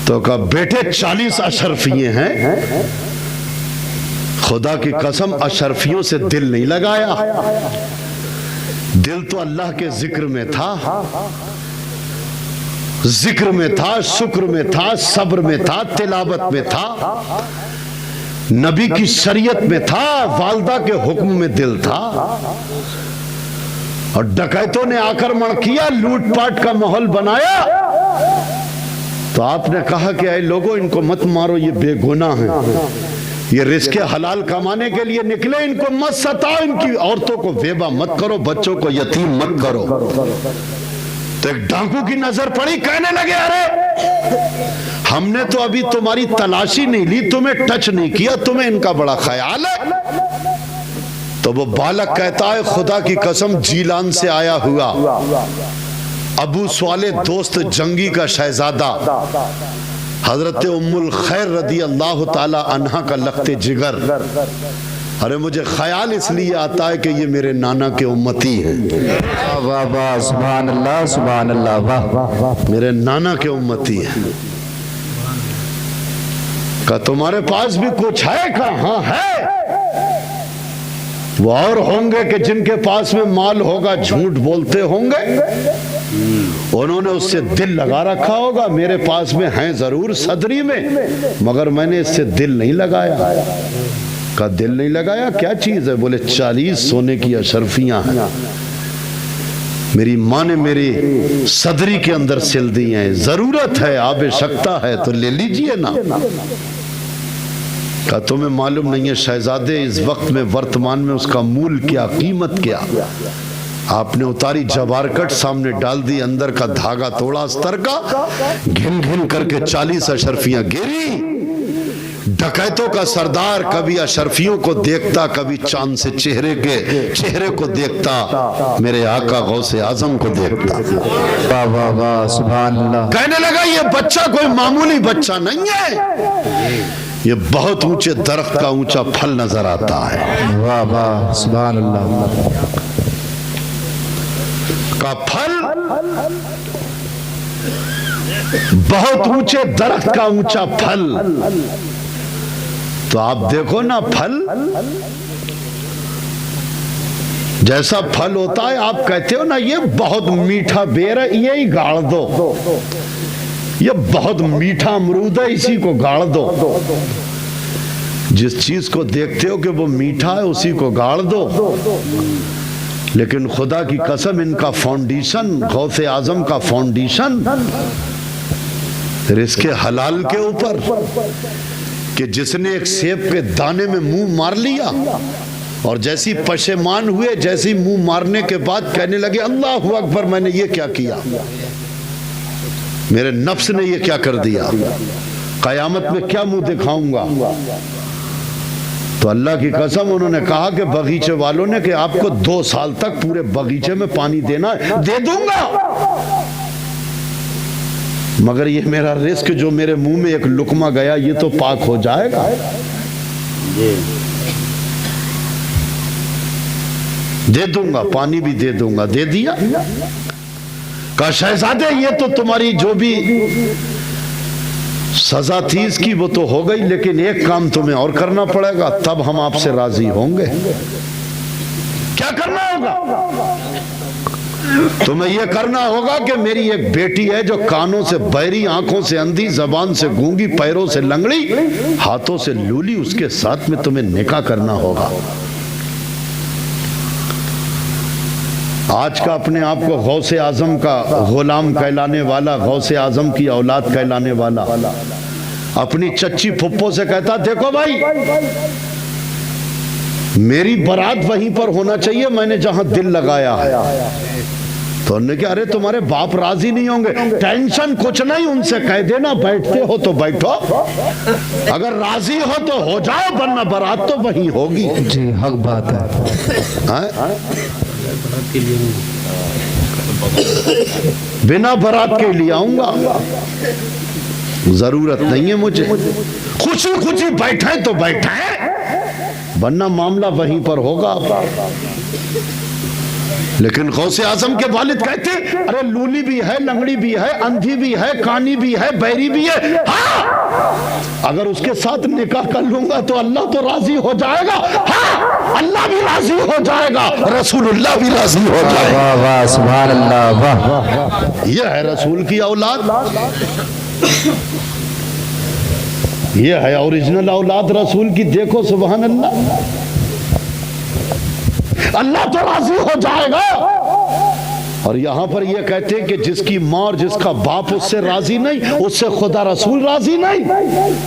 तो कहा बेटे 40 अशरफिये हैं, खुदा की कसम अशरफियों से दिल नहीं लगाया, दिल तो अल्लाह के जिक्र में था, जिक्र में था, शुक्र में था, सब्र में था, तिलावत में था, नबी की शरीयत में था, वालदा के हुक्म में दिल था। और डकैतों ने आक्रमण किया, लूटपाट का माहौल बनाया, तो आपने कहा कि ऐ लोगों इनको मत मारो, ये बेगुनाह हैं, ये रिस्क हलाल कमाने के लिए निकले, इनको मत सताओ, इनकी औरतों को बेवा मत करो, बच्चों को यतीम मत करो। तो एक डाकू की नजर पड़ी, कहने लगे अरे हमने तो अभी तुम्हारी तलाशी नहीं ली, तुम्हें टच नहीं किया, तुम्हें इनका बड़ा ख्याल है। तो वो बालक कहता है खुदा की कसम जीलान से आया हुआ अबू स्वाले दोस्त जंगी का शहजादा हजरत उम्मुल खैर रदी अल्लाह ताला अन्हा का लख्ते जिगर, अरे मुझे ख्याल इसलिए आता है कि ये मेरे नाना के उम्मती हैं। वाह वाह, सुभान अल्लाह, सुभान अल्लाह, वाह वाह, मेरे नाना के उम्मती हैं। का तुम्हारे पास भी कुछ है? कहाँ है? वो और होंगे कि जिनके पास में माल होगा झूठ बोलते होंगे, उन्होंने उससे दिल लगा रखा होगा, मेरे पास में है जरूर सदरी में, मगर मैंने इससे दिल नहीं लगाया। का दिल नहीं लगाया? क्या चीज है? बोले 40 सोने की अशरफियां हैं, मेरी माँ ने मेरी सदरी के अंदर सिल दी हैं, जरूरत है, आवश्यकता है तो ले लीजिए ना। का तुम्हें मालूम नहीं है शहजादे इस वक्त में वर्तमान में उसका मूल क्या, कीमत क्या? आपने उतारी जवारकट, सामने डाल दी, अंदर का धागा तोड़ा अस्तर का, घिन घिन करके 40 अशरफियां गिरी। डकैतों का सरदार कभी अशरफियों को देखता, कभी चांद से चेहरे को देखता, मेरे आका गौसे आजम को देखता। वाह वाह वाह, सुभान अल्लाह। कहने लगा ये बच्चा कोई मामूली बच्चा नहीं है, ये बहुत ऊंचे दरख्त का ऊंचा फल नजर आता है। वाह वाह सुभान अल्लाह। का फल बहुत ऊंचे दरख्त का ऊंचा फल। तो आप देखो ना, फल जैसा फल होता है, आप कहते हो ना ये बहुत मीठा बेर है, यही गाड़ दो, ये बहुत मीठा अमरूद है, इसी को गाड़ दो। जिस चीज को देखते हो कि वो मीठा है, उसी को गाड़ दो। लेकिन खुदा की कसम, इनका फाउंडेशन, गौसे आजम का फाउंडेशन रिज़्क़ हलाल के ऊपर, कि जिसने एक सेब के दाने में मुंह मार लिया और जैसी पशेमान हुए, जैसी मुंह मारने के बाद कहने लगे अल्लाहु अकबर, मैंने ये क्या किया, मेरे नफ्स ने ये क्या कर दिया, कयामत में क्या मुंह दिखाऊंगा। तो अल्लाह की कसम, उन्होंने कहा कि बगीचे वालों ने कि आपको 2 साल तक पूरे बगीचे में पानी देना है, दे दूंगा, मगर ये मेरा रिस्क जो मेरे मुंह में एक लुकमा गया, ये तो पाक हो जाएगा। दे दूंगा, पानी भी दे दूंगा। दे दिया। कहा शहजादे, ये तो तुम्हारी जो भी सजा थी इसकी वो तो हो गई, लेकिन एक काम तुम्हें और करना पड़ेगा, तब हम आपसे राजी होंगे। क्या करना होगा? तुम्हें यह करना होगा कि मेरी एक बेटी है जो कानों से बहरी, आंखों से अंधी, जबान से गूंगी, पैरों से लंगड़ी, हाथों से लूली, उसके साथ में तुम्हें निकाह करना होगा। आज का अपने आप को गौसे आजम का गुलाम कहलाने वाला, गौसे आजम की औलाद कहलाने वाला, अपनी चच्ची फुप्पो से कहता, देखो भाई, मेरी बारात वहीं पर होना चाहिए, मैंने जहां दिल लगाया है। तो उन्होंने कहा, अरे तुम्हारे बाप राजी नहीं होंगे। टेंशन कुछ नहीं, उनसे कह देना, बैठते हो तो बैठो, अगर राजी हो तो हो जाओ, वरना बारात तो वहीं होगी। जी हक बात है। बिना बारात के लिए आऊंगा, जरूरत नहीं है मुझे, खुशी खुशी बैठे तो बैठे, वरना मामला वहीं पर होगा। लेकिन गौसे आजम के वालिद कहते, अरे लूली भी है, लंगड़ी भी है, अंधी भी है, कानी भी है, बहरी भी है, हाँ, अगर उसके साथ निकाह कर लूंगा तो अल्लाह तो राजी हो जाएगा। हाँ, अल्लाह भी राजी हो जाएगा, रसूलुल्लाह भी राजी हो जाएगा। वाह वाह सुभान अल्लाह। वाह, यह है रसूल की औलाद, यह है ओरिजिनल औलाद रसूल की। देखो सुभान अल्लाह, अल्लाह तो राजी हो जाएगा। और यहां पर यह कहते हैं कि जिसकी मां और जिसका बाप उससे राजी नहीं, उससे खुदा रसूल राजी नहीं।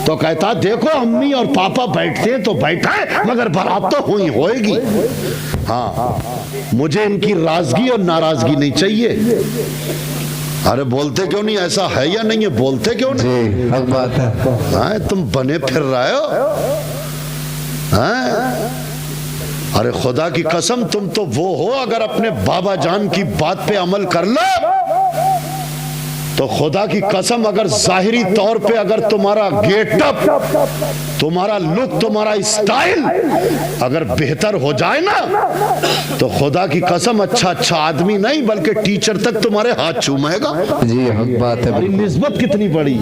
तो कहता, देखो अम्मी और पापा बैठते हैं तो बैठा है, मगर बारात तो हुई होएगी। हाँ, मुझे इनकी राजगी और नाराजगी नहीं चाहिए। अरे बोलते क्यों नहीं, ऐसा है या नहीं है, बोलते क्यों नहीं? जी हक बात है। हाँ, तुम बने फिर रहे हो। हाँ? अरे खुदा की कसम, तुम तो वो हो, अगर अपने बाबा जान की बात पे अमल कर लो तो खुदा की कसम, अगर जाहिरी तौर पे अगर तुम्हारा गेटअप, तुम्हारा लुक, तुम्हारा स्टाइल अगर बेहतर हो जाए ना, तो खुदा की कसम अच्छा अच्छा आदमी नहीं बल्कि टीचर तक तुम्हारे हाथ चूमेगा। जी हक बात है। निस्बत कितनी बड़ी।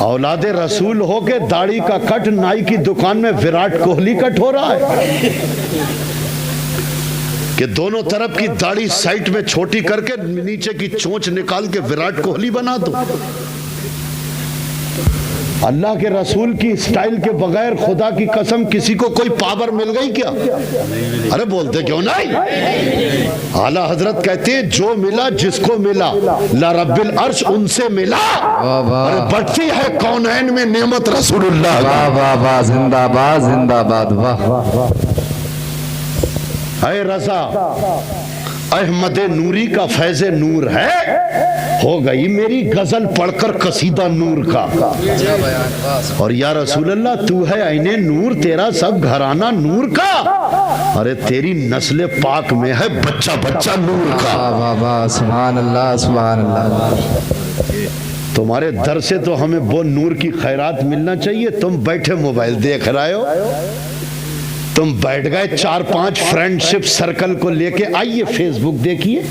औलादे रसूल हो के दाढ़ी का कट नाई की दुकान में विराट कोहली कट हो रहा है कि दोनों तरफ की दाढ़ी साइड में छोटी करके नीचे की चोंच निकाल के विराट कोहली बना दो। अल्लाह के रसूल की स्टाइल के बगैर खुदा की कसम किसी को कोई पावर मिल गई क्या? अरे बोलते क्यों नहीं? आला हजरत कहते हैं, जो मिला जिसको मिला, ला रब्बिल अर्श उनसे मिला। अरे बढ़ती है कौनैन में नेमत रसूलुल्लाह। वाह वाह वाह, जिंदाबाद जिंदाबाद। वाह है रजा, अहमद नूरी का फैज़ नूर है, हो गई मेरी गजल पढ़कर कसीदा नूर का। और या रसूल अल्लाह तू है ऐने नूर, तेरा सब घराना नूर का। अरे तेरी नस्ल पाक में है बच्चा बच्चा नूर का। वाह वाह, सुभान अल्लाह सुभान अल्लाह। तुम्हारे दर से तो हमें वो नूर की खैरात मिलना चाहिए। तुम बैठे मोबाइल देख रहे हो, तुम बैठ गए 4-5 फ्रेंडशिप सर्कल को लेके। आइए फेसबुक देखिए,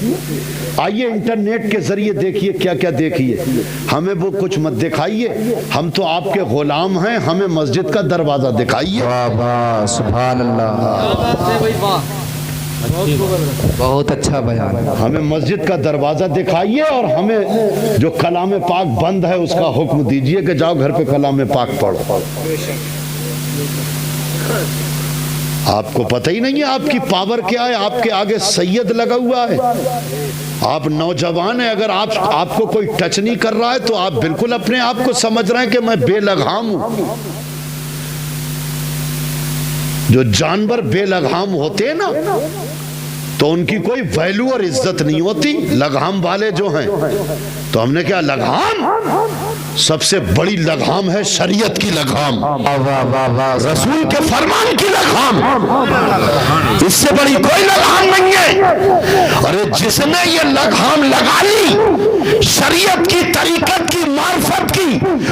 आइए इंटरनेट के जरिए देखिए क्या क्या देखिए। हमें वो कुछ मत दिखाइए, हम तो आपके गुलाम हैं। हमें मस्जिद का दरवाजा दिखाइए। वाह वाह, सुभान अल्लाह, बहुत अच्छा बयान। हमें मस्जिद का दरवाजा दिखाइए और हमें जो कलाम पाक बंद है उसका हुक्म दीजिए कि जाओ घर पे कलाम पाक पढ़ो। आपको पता ही नहीं है आपकी पावर क्या है। आपके आगे सैयद लगा हुआ है। आप नौजवान हैं, अगर आपको कोई टच नहीं कर रहा है तो आप बिल्कुल अपने आप को समझ रहे हैं कि मैं बेलगाम हूं। जो जानवर बेलगाम होते हैं ना, तो उनकी कोई वैल्यू और इज्जत नहीं होती। लगाम वाले जो हैं, तो हमने क्या लगाम, सबसे बड़ी लगाम है शरीयत की लगाम, रसूल के फरमान की लगाम। इससे बड़ी कोई लगाम नहीं है। अरे जिसने ये लगाम लगा ली शरीयत की, तरीकत की, मार्फत की,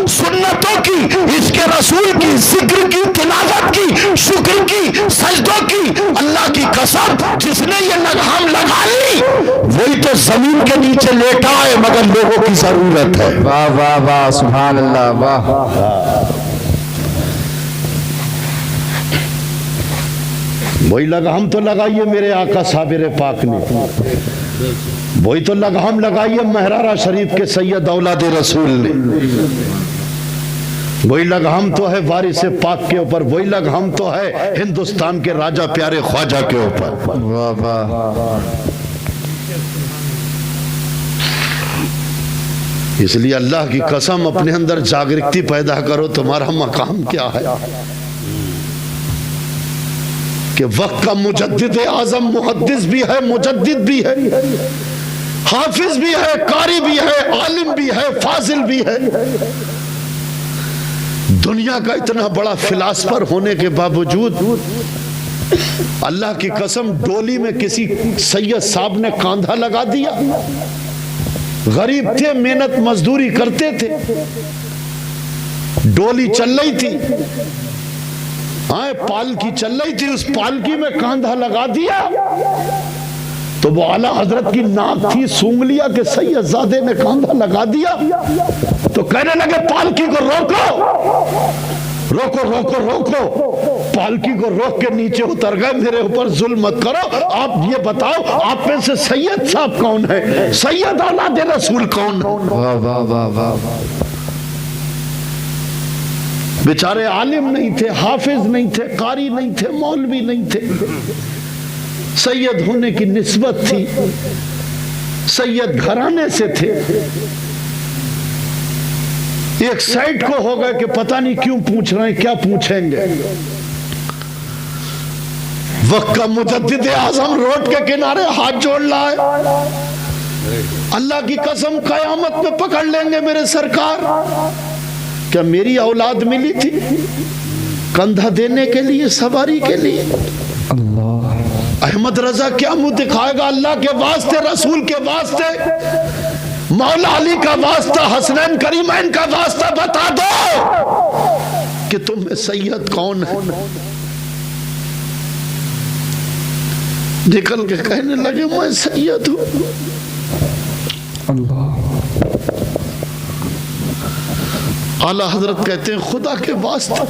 सुन्नतों की, इसके रसूल की, जिक्र की, तिलावत की, शुक्र की, सजदों की, अल्लाह की कसम, जिसने ये लगाम लगा ली वही तो जमीन के नीचे लेटा है, मगर लोगों की जरूरत है। वाह वाह वाह, सुभान अल्लाह, वाह। वही लगाम तो लगाइए मेरे आका साबिर पाक ने, वही तो लगाम लगाइए महरारा शरीफ के सैयद औलाद रसूल ने। वही लगाम तो है वारिस पाक के ऊपर, वही लगाम तो है हिंदुस्तान के राजा प्यारे ख्वाजा के ऊपर। वाह वाह। इसलिए अल्लाह की कसम अपने अंदर जागृति पैदा करो। तुम्हारा मकाम क्या है कि वक्त का मुजद्दिद आजम मुहद्दिस भी है, मुजद्दिद भी है, हाफिज भी है, कारी भी है, आलिम भी है, फाजिल भी है। दुनिया का इतना बड़ा फिलासफर होने के बावजूद अल्लाह की कसम डोली में किसी सैयद साहब ने कांधा लगा दिया। गरीब थे, मेहनत मजदूरी करते थे, डोली चल रही थी, हाँ पालकी चल रही थी, उस पालकी में कांधा लगा दिया तो वो आला हजरत की नाक थी, सूंघ लिया कि सैयदजादे ने कांधा लगा दिया। तो कहने लगे पालकी को रोको रोको रोको रोको। पालकी को रोक के नीचे उतर गए, मेरे ऊपर जुल्म मत करो। आप ये बताओ आप में से सैयद साहब कौन है, सैयद औलाद रसूल कौन है? वाह वाह वाह वाह। बेचारे आलिम नहीं थे, हाफिज नहीं थे, कारी नहीं थे, मौलवी नहीं थे। सैयद होने की निस्बत थी, सैयद घराने से थे। एक साइड को हो गए कि पता नहीं क्यों पूछ रहे हैं, क्या पूछेंगे। वक्त का मुजद्दिद आजम रोड के किनारे हाथ जोड़ रहा है। अल्लाह की कसम कयामत में पकड़ लेंगे मेरे सरकार। क्या मेरी औलाद मिली थी कंधा देने के लिए, सवारी के लिए? अल्लाह। अहमद रजा क्या मुंह दिखाएगा अल्लाह के वास्ते, रसूल के वास्ते, मौला अली का वास्ता, हसनैन करीमैन का वास्ता बता दो कि तुम में सैयद कौन है। निकल के कहने लगे मैं सैयद हूं। अल्लाह। आला हजरत कहते हैं खुदा के वास्ते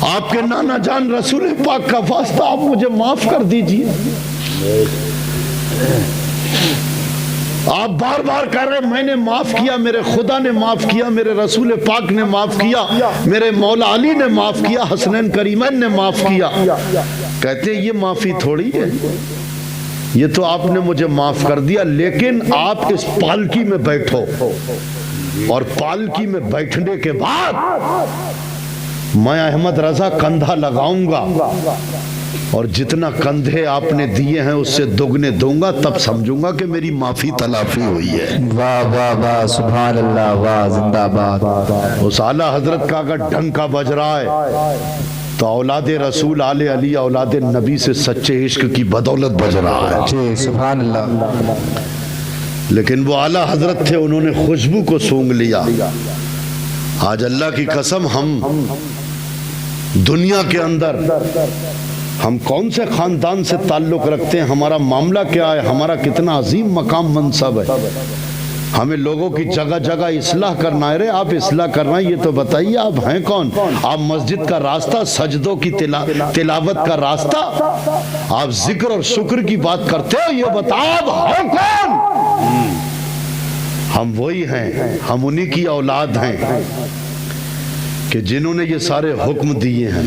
आपके नाना जान रसूल पाक का वास्ता आप मुझे माफ कर दीजिए। आप बार बार कह रहे मैंने माफ किया, मेरे खुदा ने माफ किया, मेरे रसूल पाक ने माफ किया, मेरे मौला अली ने माफ किया, हसनैन करीमैन ने माफ किया। कहते हैं ये माफी थोड़ी है, ये तो आपने मुझे माफ कर दिया, लेकिन आप इस पालकी में बैठो और पालकी में बैठने के बाद मैं अहमद रजा कंधा लगाऊंगा और जितना कंधे आपने दिए हैं उससे दुगने दूंगा, तब समझूंगा कि मेरी माफी तलाफी हुई है। वाह वाह वाह, सुभान अल्लाह, वाह, जिंदाबाद। उस आला हजरत का अगर डंका बज रहा है तो औलाद रसूल आले अली औलाद नबी से सच्चे इश्क की बदौलत बज रहा है। जी, सुभान अल्लाह। लेकिन वो आला हजरत थे, उन्होंने खुशबू को सूंघ लिया। आज अल्लाह की कसम, हम दुनिया के अंदर हम कौन से खानदान से ताल्लुक रखते हैं, हमारा मामला क्या है, हमारा कितना अजीम मकाम मनसब है, हमें लोगों की जगह जगह इस्लाह करना है। रे आप इस्लाह करना, ये तो बताइए आप हैं कौन? आप मस्जिद का रास्ता, सजदों की तिलावत का रास्ता, आप जिक्र और शुक्र की बात करते हो, ये बताओ आप हैं कौन? हम वही हैं, हम उन्हीं की औलाद हैं कि जिन्होंने ये सारे हुक्म दिए हैं।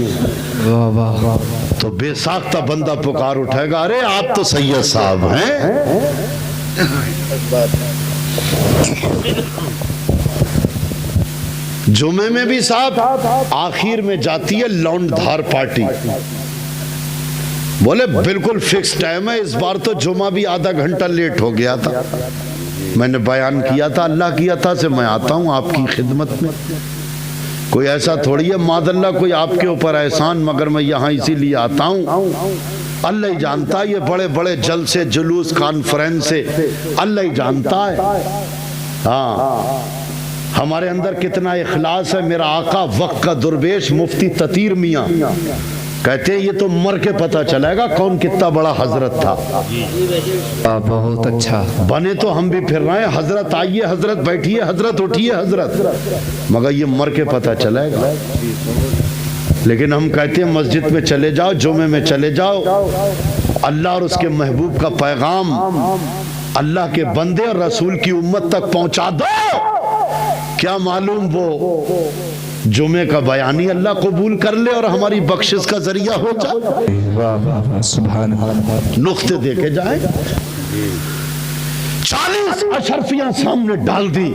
वाह वाह वाह। तो बेसाख्ता बंदा पुकार उठाएगा, अरे आप तो सैयद साहब हैं। जुमे में भी साहब आखिर में जाती है लौंडधार पार्टी, बोले बिल्कुल फिक्स टाइम है। इस बार तो जुमा भी आधा घंटा लेट हो गया था, मैंने बयान किया था, अल्लाह की अता से मैं आता हूं आपकी खिदमत में। कोई ऐसा थोड़ी है मादल्ला कोई आपके ऊपर एहसान, मगर मैं यहाँ इसीलिए आता हूँ, अल्लाह ही जानता है। ये बड़े बड़े जलसे जुलूस कॉन्फ्रेंस से अल्लाह ही जानता है। हाँ, हमारे अंदर कितना इखलास है। मेरा आका वक्त का दुर्वेश मुफ्ती ततीर मियाँ कहते हैं ये तो मर के पता चलेगा कौन कितना बड़ा हजरत था। बहुत अच्छा। बने तो हम भी फिर रहे हैं, हजरत आइए, हजरत बैठिए, हजरत उठिए, हजरत, मगर ये मर के पता चलेगा। लेकिन हम कहते हैं मस्जिद में चले जाओ, जुमे में चले जाओ, अल्लाह और उसके महबूब का पैगाम अल्लाह के बंदे और रसूल की उम्मत तक पहुंचा दो। क्या मालूम वो जुमे का बयानी अल्लाह कबूल कर ले और हमारी बख्शिश का जरिया हो जाए। वाह वाह वाह, सुभान अल्लाह। नुक्ते देखे जाए। 40 अशरफियां सामने डाल दी,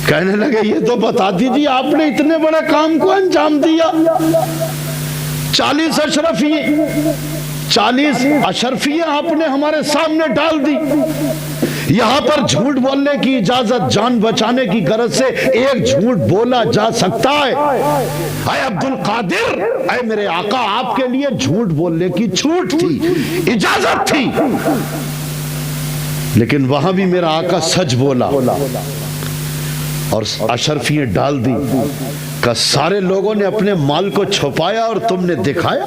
कहने लगे ये तो बता दीजिए आपने इतने बड़े काम को अंजाम दिया। 40 अशरफियां आपने हमारे सामने डाल दी। यहाँ पर झूठ बोलने की इजाजत जान बचाने की गरज से एक झूठ बोला जा सकता है। अय अब्दुल कादिर, अय मेरे आका, आपके लिए झूठ बोलने की छूट थी, इजाजत थी, लेकिन वहां भी मेरा आका सच बोला और अशरफियां डाल दी। का सारे लोगों ने अपने माल को छुपाया और तुमने दिखाया।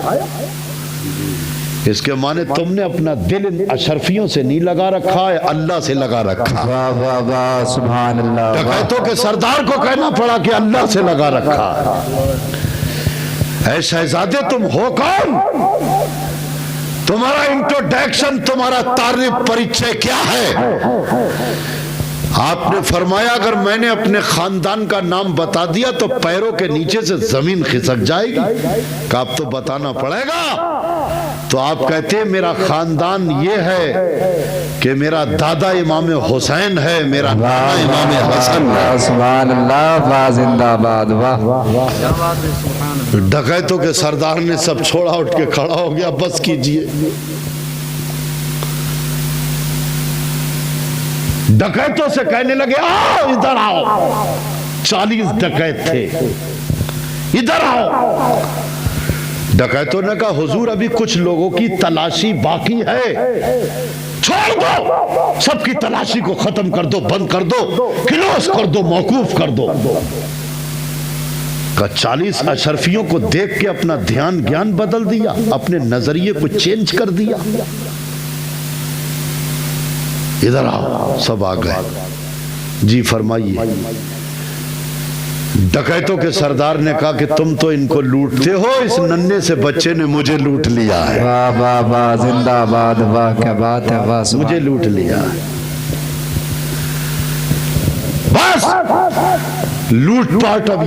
इसके माने तुमने अपना दिल इन अशरफियों से नहीं लगा रखा है, अल्लाह से लगा रखा। वाह वाह वाह, सुभान अल्लाह। डकैतों के सरदार को कहना पड़ा कि अल्लाह से लगा रखा। ऐ शहजादे तुम हो कौन? तुम्हारा इंट्रोडक्शन, तुम्हारा तारीफ परिचय क्या है? आपने फरमाया अगर मैंने अपने खानदान का नाम बता दिया तो पैरों के नीचे से जमीन खिसक जाएगी। का आप तो बताना पड़ेगा। तो आप कहते हैं मेरा खानदान ये है कि मेरा दादा इमाम हुसैन है, मेरा नाना इमाम हसन है। सुभान अल्लाह, वाह, जिंदाबाद, वाह। डकैतों के सरदार ने सब छोड़ा, उठ के खड़ा हो गया, बस कीजिए। डकैतों से कहने लगे आओ इधर आओ। 40 डकैत थे, इधर आओ। डकैतों ने कहा हुजूर अभी कुछ लोगों की तलाशी बाकी है, छोड़ दो, सबकी तलाशी को खत्म कर दो, बंद कर दो, क्लोज कर दो, मौकूफ कर दो। का 40 अशरफियों को देख के अपना ध्यान ज्ञान बदल दिया, अपने नजरिए को चेंज कर दिया। इधर आओ, सब आ गए। जी फरमाइए। डकैतों के सरदार ने कहा कि तुम तो इनको लूटते हो, इस नन्हे से बच्चे ने मुझे लूट लिया है। वाह वाह वाह, जिंदाबाद, वाह, क्या बात है, वाह, मुझे लूट लिया है। बस लूटपाट अब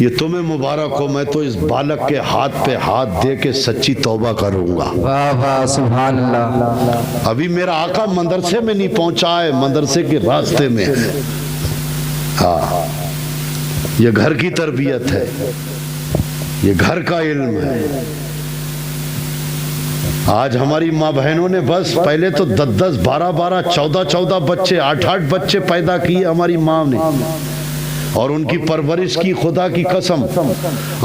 ये तुम्हें मुबारक हो। मैं तो इस बालक के हाथ पे हाथ दे के सच्ची तौबा करूंगा। वाह वाह, सुभान अल्लाह। अभी मेरा आका मदरसे में नहीं पहुंचा है, मदरसे के रास्ते में है। हाँ, ये घर की तरबियत है। ये घर का इल्म है। आज हमारी माँ बहनों ने बस पहले तो 10-10, 12-12, 14-14 बच्चे, 8-8 बच्चे पैदा किए हमारी माँ ने, और उनकी परवरिश की खुदा की कसम।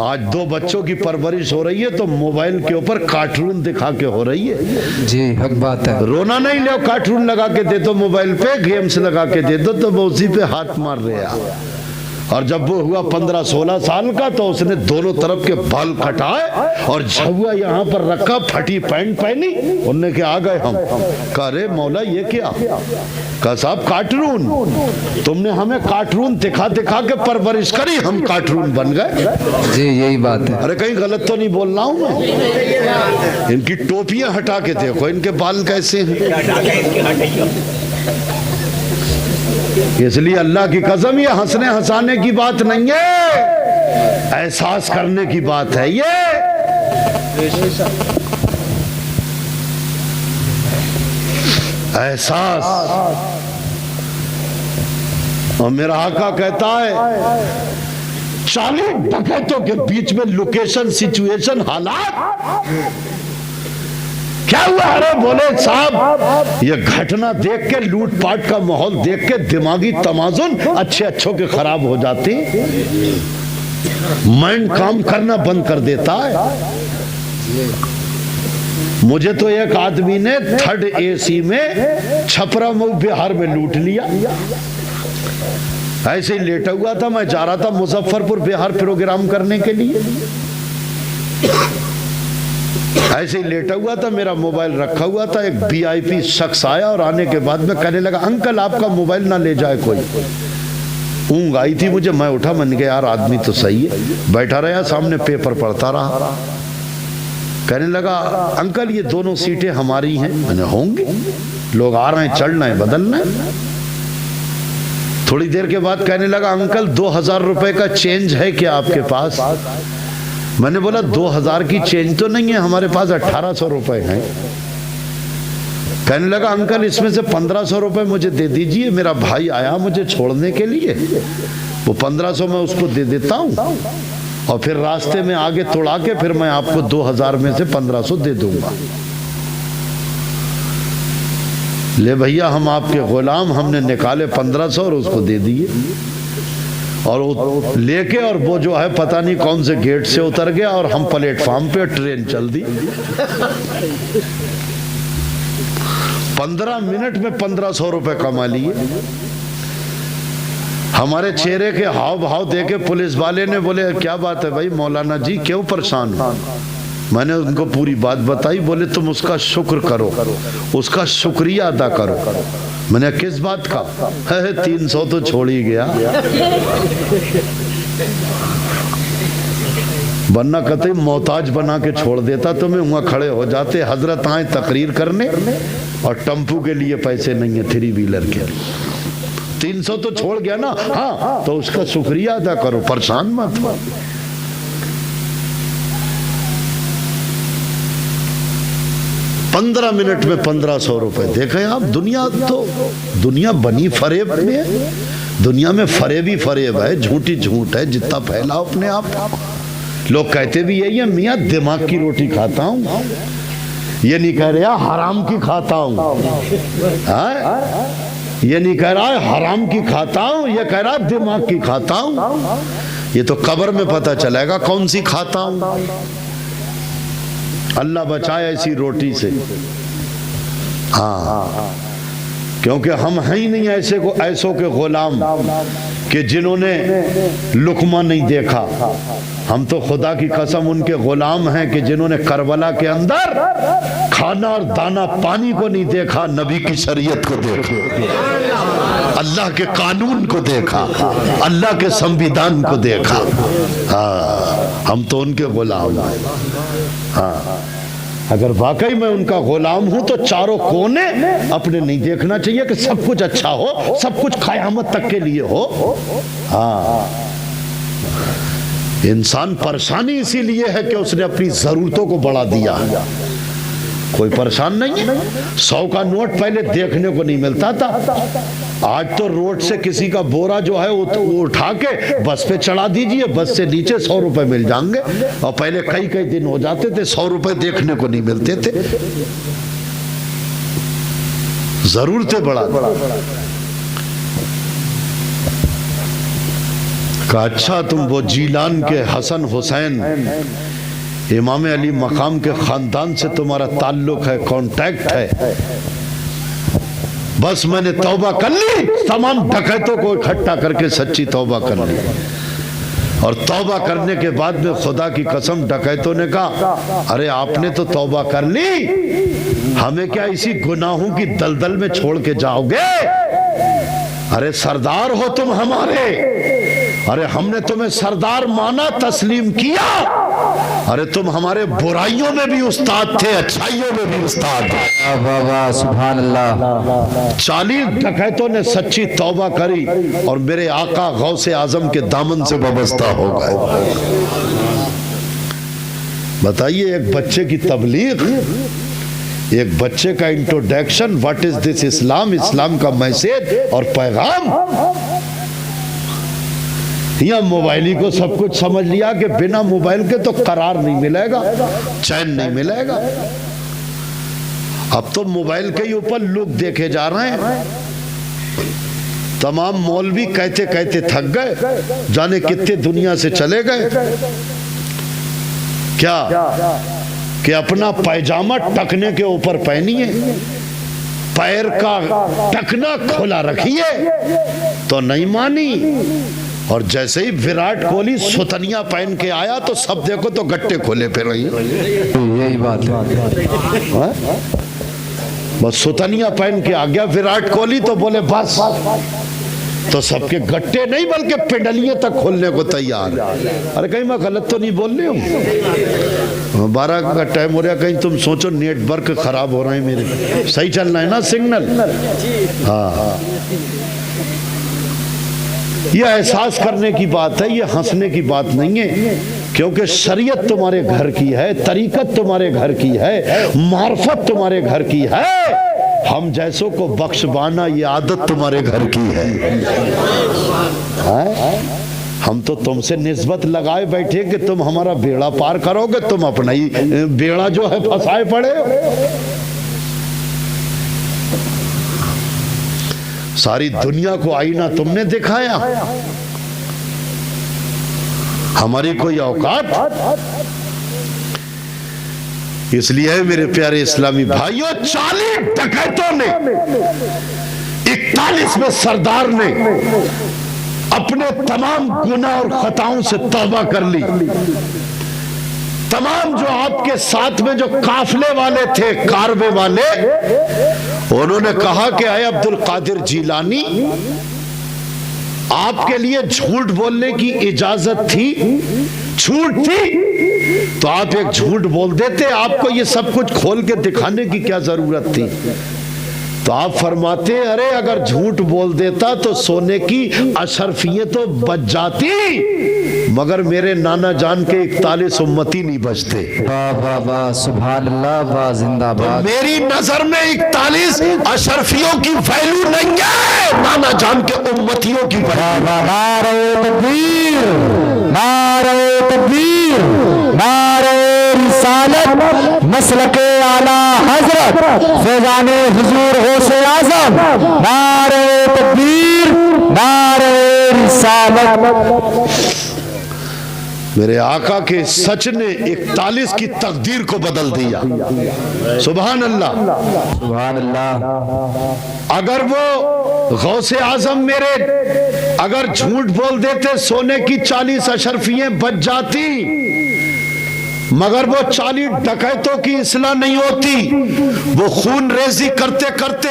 आज 2 बच्चों की परवरिश हो रही है तो मोबाइल के ऊपर कार्टून दिखा के हो रही है। जी हक बात है। रोना नहीं, ले कार्टून लगा के दे दो, मोबाइल पे गेम्स लगा के दे दो, तो वो उसी पे हाथ मार रहे हैं। और जब वो हुआ 15-16 साल का तो उसने दोनों तरफ के बाल कटाए और झुआ यहाँ पर रखा, फटी पैंट पहनी, उनने के आ गए हम। कहा रे मौला ये क्या? कहा साहब कार्टून, तुमने हमें कार्टून दिखा दिखा के परवरिश करी, हम कार्टून बन गए। जी यही बात है। अरे कहीं गलत तो नहीं बोल रहा हूँ मैं? इनकी टोपियां हटा के देखो, इनके बाल कैसे हैं। इसलिए अल्लाह की कसम, ये हंसने हंसाने की बात नहीं है, एहसास करने की बात है ये। एहसास। और मेरा आका कहता है 40 डकैतों के बीच में लोकेशन, सिचुएशन, हालात क्या हुआ? अरे बोले साहब ये घटना देख के, लूटपाट का माहौल देख के दिमागी तमाजुन अच्छे अच्छों के खराब हो जाते, माइंड काम करना बंद कर देता है। मुझे तो एक आदमी ने 3rd AC में छपरा मऊ बिहार में लूट लिया। ऐसे ही लेटा हुआ था, मैं जा रहा था मुजफ्फरपुर बिहार प्रोग्राम करने के लिए। ऐसे ही लेटा हुआ था, मेरा मोबाइल रखा हुआ था, एक VIP शख्स आया और आने के बाद में कहने लगा अंकल आपका मोबाइल ना ले जाए कोई। ऊँग आई थी मुझे, मैं उठा, मैंने कहा यार आदमी तो सही है। बैठा रहा, सामने पेपर पढ़ता रहा। कहने लगा अंकल ये दोनों सीटें हमारी हैं। मैंने होंगी, लोग आ रहे हैं, चढ़ना है, बदलना है। थोड़ी देर के बाद कहने लगा अंकल 2000 रुपए का चेंज है क्या आपके पास? मैंने बोला 2000 की चेंज तो नहीं है, हमारे पास 1800 रुपए हैं। कहने लगा अंकल इसमें से 1500 रुपए मुझे दे दीजिए, मेरा भाई आया मुझे छोड़ने के लिए, वो 1500 मैं उसको दे देता हूँ और फिर रास्ते में आगे तोड़ा के फिर मैं आपको 2000 में से 1500 दे दूंगा। ले भैया हम आपके गुलाम, हमने निकाले 1500 और उसको दे दिए, और वो लेके और वो जो है पता नहीं कौन से गेट से उतर गया और हम प्लेटफॉर्म पे, ट्रेन चल दी। 15 मिनट में 1500 रुपए कमा लिए। हमारे चेहरे के हाव भाव देखे पुलिस वाले ने बोले क्या बात है भाई मौलाना जी, क्यों परेशान हो? मैंने उनको पूरी बात बताई। बोले तुम उसका शुक्र करो, उसका शुक्रिया अदा करो। मैंने किस बात का? है 300 तो छोड़ ही गया, वरना कतई मोहताज बना के छोड़ देता। तुम्हें वहां खड़े हो जाते, हजरत आए तकरीर करने और टेम्पू के लिए पैसे नहीं है, 3 व्हीलर के। 300 तो छोड़ गया ना, हाँ तो उसका शुक्रिया अदा करो, परेशान मत हो। पंद्रह मिनट में 1500 रुपए। देखें आप, दुनिया बनी फरेब में है। दुनिया में फरेब ही फरेब है, झूठी झूठ है, जितना फैलाओ अपने आप। लोग कहते भी यही है, मियाँ दिमाग की रोटी खाता हूँ, ये नहीं कह रहा हराम की खाता हूँ, ये नहीं कह रहा है हराम की खाता हूँ, ये कह रहा दिमाग की खाता हूँ। ये तो कब्र में पता चलेगा कौन सी खाता हूँ। अल्लाह बचाए ऐसी रोटी से। हाँ, क्योंकि हम हैं ही नहीं ऐसों के गुलाम कि जिन्होंने लुकमा नहीं देखा। हम तो खुदा की कसम उनके गुलाम हैं कि जिन्होंने करबला के अंदर खाना और दाना पानी को नहीं देखा, नबी की शरीयत को देखा, अल्लाह के कानून को देखा, अल्लाह के संविधान को देखा। हाँ, हम तो उनके गुलाम हैं। हाँ, अगर वाकई मैं उनका गुलाम हूं तो चारों कोने अपने नहीं देखना चाहिए कि सब कुछ अच्छा हो, सब कुछ क़यामत तक के लिए हो। हाँ, इंसान परेशानी इसीलिए है कि उसने अपनी जरूरतों को बढ़ा दिया। कोई परेशान नहीं है। 100 का नोट पहले देखने को नहीं मिलता था, आज तो रोड से किसी का बोरा जो है वो उठा के बस पे चढ़ा दीजिए, बस से नीचे 100 रुपए मिल जाएंगे। और पहले कई कई दिन हो जाते थे 100 रुपए देखने को नहीं मिलते थे। जरूरतें बढ़ा का अच्छा तुम वो जीलान के हसन हुसैन इमाम अली मकाम के खानदान से तुम्हारा ताल्लुक है, कांटेक्ट है। बस मैंने तौबा कर ली, तमाम डकैतों को इकट्ठा करके सच्ची तौबा कर ली। और तौबा करने के बाद में खुदा की कसम डकैतों ने कहा, अरे आपने तो तौबा कर ली, हमें क्या इसी गुनाहों की दलदल में छोड़ के जाओगे? अरे सरदार हो तुम हमारे, अरे हमने तुम्हें सरदार माना, तस्लीम किया। अरे तुम हमारे बुराइयों में भी उस्ताद थे, अच्छाइयों में भी उस्ताद। वाह वाह सुभान अल्लाह। 40 डकैतों ने सच्ची तौबा करी और मेरे आका गौसे आजम के दामन से वाबस्ता हो गए। बताइए, एक बच्चे की तबलीग, एक बच्चे का इंट्रोडक्शन, व्हाट इज दिस इस्लाम, इस्लाम का मैसेज और पैगाम। या मोबाइल को सब कुछ समझ लिया कि बिना मोबाइल के तो करार नहीं मिलेगा, चैन नहीं मिलेगा। अब तो मोबाइल के ही ऊपर लोग देखे जा रहे हैं। तमाम मौलवी कहते कहते थक गए, जाने कितने दुनिया से चले गए। क्या कि अपना पैजामा टकने के ऊपर पहनिए, पैर का टकना खोला रखिए, तो नहीं मानी। और जैसे ही विराट कोहली सुतनिया पहन के आया तो सब देखो तो गट्टे खोले फिर रही। यही बात है। बस सुतनिया पहन के आ गया विराट कोहली तो बोले बस, तो सबके गट्टे नहीं बल्कि पेडलियां तक खोलने को तैयार। अरे कहीं मैं गलत तो नहीं बोल रही हूँ? 12 का टाइम हो रहा, कहीं तुम सोचो नेटवर्क खराब हो रहे हैं मेरे, सही चलना है ना सिग्नल? हाँ, यह एहसास करने की बात है, यह हंसने की बात नहीं है। क्योंकि शरीयत तुम्हारे घर की है, तरीकत तुम्हारे घर की है, मार्फत तुम्हारे घर की है। हम जैसों को बख्शवाना ये आदत तुम्हारे घर की है। हम तो तुमसे निस्बत लगाए बैठे कि तुम हमारा बेड़ा पार करोगे, तुम अपना ही बेड़ा जो है फंसाए पड़े हो। सारी दुनिया को आईना तुमने दिखाया, हमारी कोई औकात? इसलिए मेरे प्यारे इस्लामी भाइयों, 40 डकैतों ने 41 में सरदार ने अपने तमाम गुनाह और खताओं से तौबा कर ली। तमाम जो आपके साथ में जो काफले वाले थे, कारवे वाले, उन्होंने कहा कि अय अब्दुल कादिर जीलानी, आपके लिए झूठ बोलने की इजाजत थी, छूट थी, तो आप एक झूठ बोल देते, आपको ये सब कुछ खोल के दिखाने की क्या जरूरत थी? तो आप फरमाते, अरे अगर झूठ बोल देता तो सोने की अशरफियत तो बच जाती, मगर मेरे नाना जान के 41 उम्मती नहीं बचते। वाह वाह वाह सुभान अल्लाह, वाह जिंदाबाद। तो मेरी नजर में 41 अशरफियों की वैल्यू नहीं है, नाना जान के उम्मतियों की वैल्यू। नारे तकबीर, नारे तकबीर, नारे रिसालत, मसलके आला हजरत फैजाने हुजूर गौसे आजम, नारे तकबीर, नारे रिसालत। मेरे आका के सच ने 41 की तकदीर को बदल दिया। सुभान अल्लाह, सुभान अल्लाह। अगर वो गौसे आजम मेरे अगर झूठ बोल देते, सोने की 40 अशरफियां बच जाती, मगर वो 40 डकैतों की इस्लाह नहीं होती। वो खून रेजी करते करते,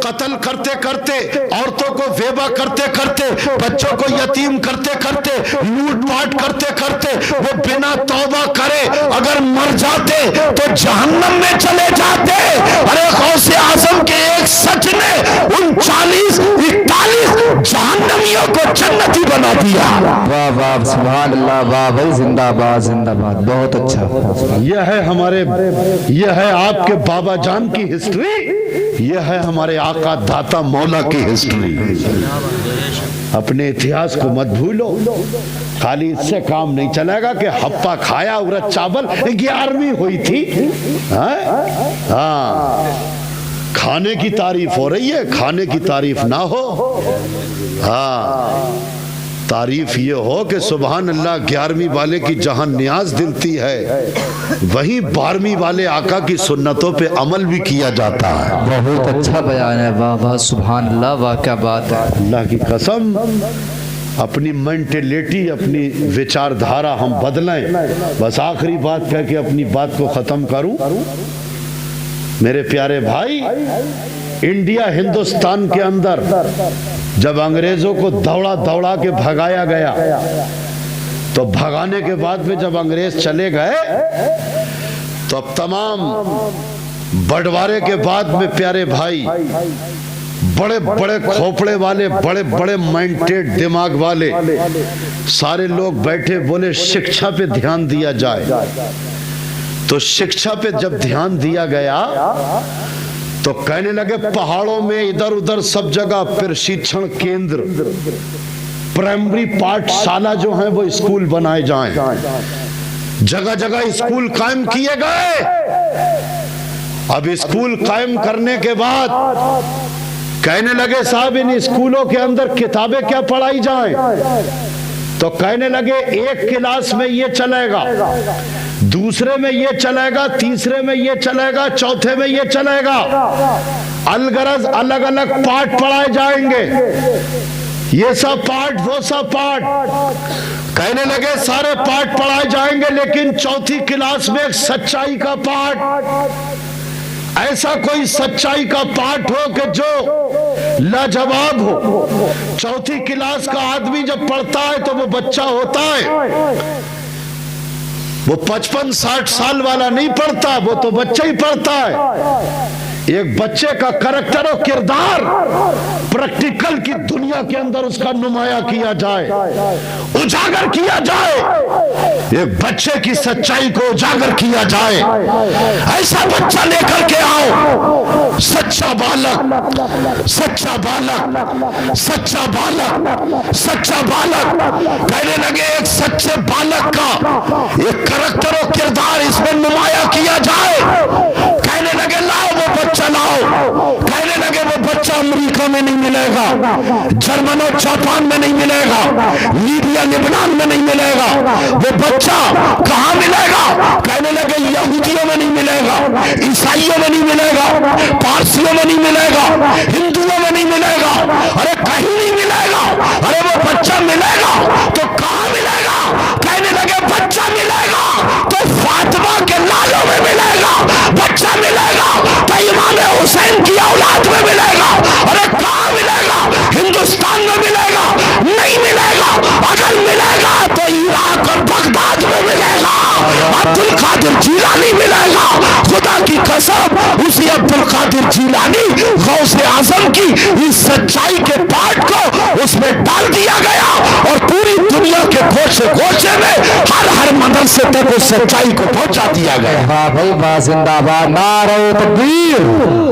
कत्ल करते करते, औरतों को वेबा करते करते, बच्चों को यतीम करते करते, लूटपाट करते करते, वो बिना तौबा करे अगर मर जाते तो जहन्नम में चले जाते। अरे गौसे आजम के एक सच ने उन 40-41 जहन्नमियों को जन्नती बना दिया। वाह वाह सुभान अल्लाह, वाह भाई जिंदाबाद जिंदाबाद, बहुत अच्छा। अच्छा। यह है यह है आपके बाबा जान की हिस्ट्री, यह है हमारे आका दाता मौला की हिस्ट्री। अपने इतिहास को मत भूलो। खाली इससे काम नहीं चलेगा कि हप्पा खाया उरद चावल 11वीं हुई थी। हाँ, खाने की तारीफ हो रही है, खाने की तारीफ ना हो। हाँ, तारीफ ये हो कि सुभान अल्लाह 11वीं वाले की जहां न्याज दिलती है, वहीं 12वीं वाले आका की सुन्नतों पे अमल भी किया जाता है। बहुत अच्छा बयान है, वाह वाह सुभान अल्लाह, वाह क्या बात है। अल्लाह की कसम, अपनी मेंटेलिटी, अपनी विचारधारा हम बदलें। बस आखिरी बात कह के अपनी बात को खत्म करूं। मेरे प्यारे भाई, इंडिया हिंदुस्तान के अंदर जब अंग्रेजों को दौड़ा दौड़ा के भगाया गया, तो भगाने के बाद में जब अंग्रेज चले गए, तो अब तमाम बंटवारे के बाद में प्यारे भाई, बड़े बड़े खोपड़े वाले, बड़े बड़े माइंडेड दिमाग वाले सारे लोग बैठे, बोले शिक्षा पे ध्यान दिया जाए। तो शिक्षा पे जब ध्यान दिया गया तो कहने लगे पहाड़ों में इधर उधर सब जगह प्रशिक्षण केंद्र, प्राइमरी पाठशाला जो है वो स्कूल बनाए जाएं। जगह जगह स्कूल कायम किए गए। अब स्कूल कायम करने के बाद कहने लगे साहब इन स्कूलों के अंदर किताबें क्या पढ़ाई जाएं? तो कहने लगे एक क्लास में ये चलेगा, दूसरे में ये चलेगा, तीसरे में ये चलेगा, चौथे में ये चलेगा। अलगरज अलग अलग पाठ पढ़ाए जाएंगे, ये सब पाठ वो सब पाठ। कहने लगे सारे पाठ पढ़ाए जाएंगे, लेकिन चौथी क्लास में एक सच्चाई का पाठ, ऐसा कोई सच्चाई का पाठ हो कि जो लाजवाब हो। चौथी क्लास का आदमी जब पढ़ता है तो वो बच्चा होता है, वो 55-60 साल वाला नहीं पढ़ता, वो तो बच्चा ही पढ़ता है। एक बच्चे का करैक्टर और किरदार प्रैक्टिकल की दुनिया के अंदर उसका नुमाया किया जाए, उजागर किया जाए, एक बच्चे की सच्चाई को उजागर किया जाए। ऐसा बच्चा लेकर के आओ, सच्चा बालक, सच्चा बालक, सच्चा बालक, सच्चा बालक। कहने लगे एक सच्चे बालक का एक करैक्टर और किरदार इसमें नुमाया किया जाए। कहने लगे लाओ वो बच्चा लाओ। कहने लगे वो बच्चा अमेरिका में नहीं मिलेगा, जर्मन और जापान में नहीं मिलेगा, लीबिया लेबनान में नहीं मिलेगा। वो बच्चा कहाँ मिलेगा? कहने लगे यहूदियों में नहीं मिलेगा, ईसाइयों में नहीं मिलेगा, पारसियों में नहीं मिलेगा, हिंदुओं में नहीं मिलेगा, अरे कहीं नहीं मिलेगा। अरे वो बच्चा मिलेगा तो कहाँ मिलेगा? कहने लगे बच्चा मिलेगा तो फातिमा के लालों में मिलेगा, बच्चा मिलेगा तो इमाम हुसैन की औलाद में मिलेगा। अरे कहाँ मिलेगा? हिंदुस्तान में मिलेगा? नहीं मिलेगा। अगर मिलेगा तो इराक और बगदाद में मिलेगा। अब्दुल कादिर जीलानी मिलेगा। खुदा की कसम, उसी अब्दुल कादिर जीलानी गौसे आजम की इस सच्चाई के पाठ को उसमें डाल दिया गया और पूरी दुनिया के गोशे गोशे में हर मदरसे तक उस सच्चाई को पहुंचा दिया गया। वाह भाई वाह, जिंदाबाद, नारे तकबीर,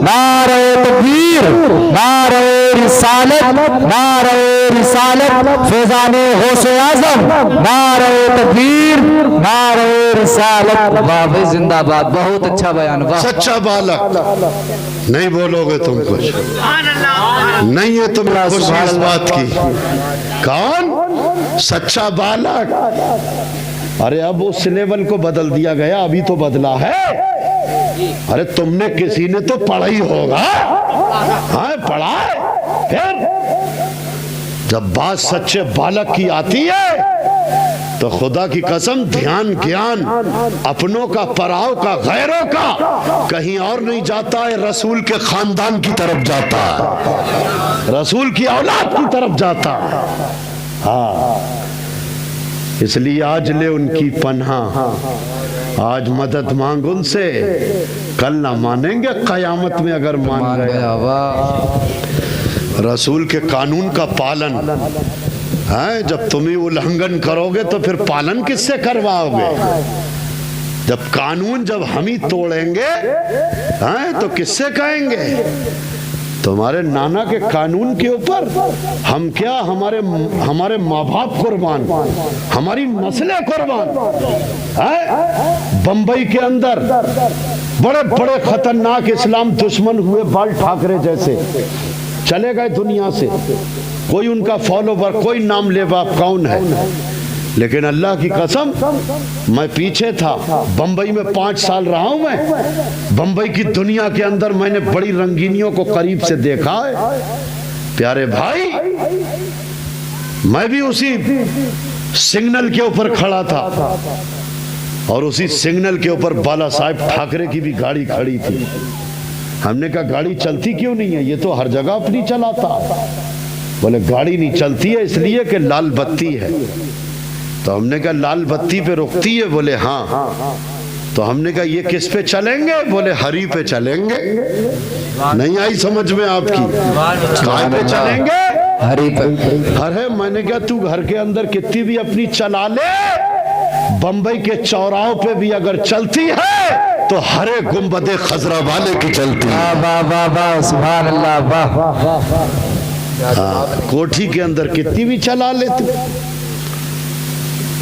नारे तकबीर, नारे रिसालत, नारे रिसालत, फैजाने गौसे आजम, नारे तकबीर, नारे रिसालत। वाह भाई जिंदाबाद, बहुत अच्छा बयान। वाह, सच्चा बालक। नहीं बोलोगे तुम कुछ नहीं है, तुम खुश इस बात की। कौन? सच्चा बालक। अरे अब उस लेवल को बदल दिया गया, अभी तो बदला है। अरे तुमने किसी ने तो पढ़ा ही होगा। हाँ पढ़ा है। फिर जब बात सच्चे बालक की आती है तो खुदा की कसम ध्यान ज्ञान अपनों का, पराओं का, गैरों का कहीं और नहीं जाता है, रसूल के खानदान की तरफ जाता है, रसूल की औलाद की तरफ जाता है। हाँ, इसलिए आज ले उनकी पनाह, आज मदद मांग उनसे, कल ना मानेंगे कयामत में अगर मान गया। रसूल के कानून का पालन है, जब तुम ही उल्लंघन करोगे तो फिर पालन किससे करवाओगे? जब कानून जब हम ही तोड़ेंगे हैं तो किससे कहेंगे? तुम्हारे नाना के कानून के ऊपर हम क्या, हमारे माँ बाप कुर्बान, हमारी नस्लें कुर्बान हैं। बंबई के अंदर बड़े बड़े खतरनाक इस्लाम दुश्मन हुए, बाल ठाकरे जैसे चले गए दुनिया से, कोई उनका फॉलोवर, कोई नाम ले बाप कौन है, लेकिन अल्लाह की कसम मैं पीछे था। बंबई में 5 साल रहा हूं मैं। बंबई की दुनिया के अंदर मैंने बड़ी रंगीनियों को करीब से देखा है। प्यारे भाई, मैं भी उसी सिग्नल के ऊपर खड़ा था और उसी सिग्नल के ऊपर बाला साहब ठाकरे की भी गाड़ी खड़ी थी। हमने कहा गाड़ी चलती क्यों नहीं है, ये तो हर जगह अपनी चलाता। बोले गाड़ी नहीं चलती है इसलिए कि लाल बत्ती है। तो हमने कहा लाल बत्ती पे रुकती है? बोले हाँ। तो हमने कहा ये किस पे चलेंगे? बोले हरी पे चलेंगे। नहीं आई समझ में आपकी? कहाँ पे चलेंगे? हरी पे। अरे मैंने कहा तू घर के अंदर कितनी भी अपनी चला ले, बंबई के चौराहों पे भी अगर चलती है तो हरे गुंबदे खजरा वाले की चलती है। वाह वाह वाह, सुभान अल्लाह, वाह। कोठी के अंदर कितनी भी चला ले तू,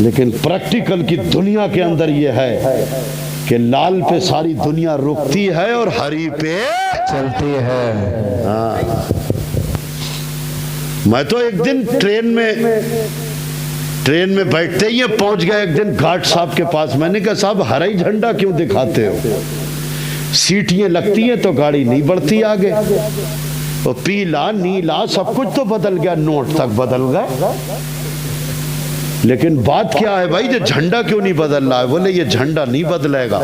लेकिन प्रैक्टिकल की दुनिया के अंदर यह है कि लाल पे सारी दुनिया रुकती है और हरी पे चलती है। मैं तो एक दिन ट्रेन में बैठते ही पहुंच गया एक दिन घाट साहब के पास। मैंने कहा साहब हरा ही झंडा क्यों दिखाते हो? सीटियां लगती हैं तो गाड़ी नहीं बढ़ती आगे। तो पीला नीला सब कुछ तो बदल गया, नोट तक बदल गए, लेकिन बात क्या है भाई, ये झंडा क्यों नहीं बदल रहा है? बोले ये झंडा नहीं बदलेगा,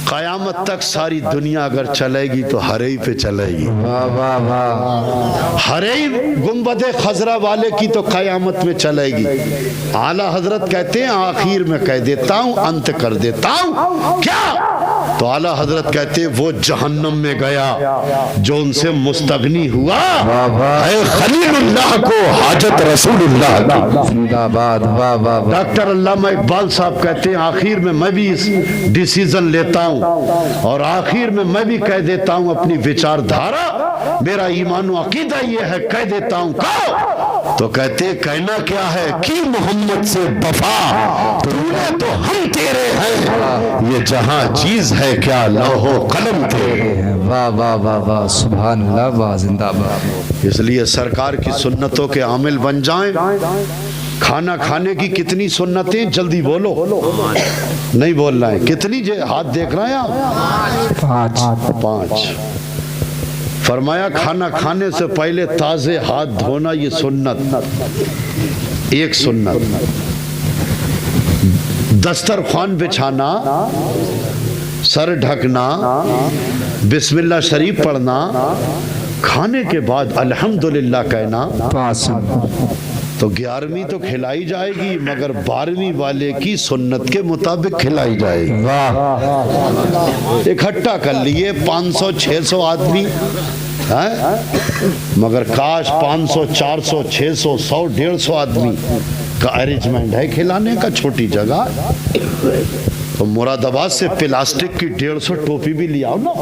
कयामत तक सारी दुनिया अगर चलेगी तो हरे ही पे चलेगी। वाह वाह वाह। हरे ही गुंबदे खजरा वाले की तो कयामत में चलेगी। आला हजरत कहते हैं आखिर में कह देता हूं, अंत कर देता हूं क्या? तो आला हजरत कहते हैं वो जहन्नम में गया जो उनसे मुस्तगनी हुआ। है खलीलुल्लाह को हाजत रसूलुल्लाह की। जिंदाबाद, वाह वाह। डॉक्टर अल्लामा इकबाल साहब कहते हैं आखिर में मैं भी इस डिसीजन लेता हूं और आखिर में मैं भी कह देता हूं अपनी विचारधारा, मेरा ईमान व अकीदा ये है, कह देता हूं। कहो तो कहते कहना क्या है कि मोहम्मद से वफा, तूने तो हम तेरे हैं, ये जहां चीज है क्या लौहो कलम तेरे। वाह वाह वाह वाह, सुभान अल्लाह, वाह, जिंदाबाद। इसलिए सरकार की सुन्नतों के आमिल बन जाएं। खाना खाने की कितनी सुन्नतें, जल्दी बोलो, नहीं बोल रहे हैं, कितनी हाथ देख रहे हैं आप? 5। फरमाया खाना खाने से पहले ताजे हाथ धोना, ये सुन्नत, एक सुन्नत। दस्तरखान बिछाना, सर ढकना, बिस्मिल्लाह शरीफ पढ़ना, खाने के बाद अल्हम्दुलिल्लाह कहना। 5। तो 11वीं तो खिलाई जाएगी मगर 12वीं वाले की सुन्नत के मुताबिक खिलाई जाएगी। वाह। इकट्ठा कर लिए 500-600 आदमी हैं, मगर काश 500, 400, 600, 100, 150 आदमी का अरेंजमेंट है खिलाने का, छोटी जगह। तो मुरादाबाद से प्लास्टिक की 150 टोपी भी ले आओ ना,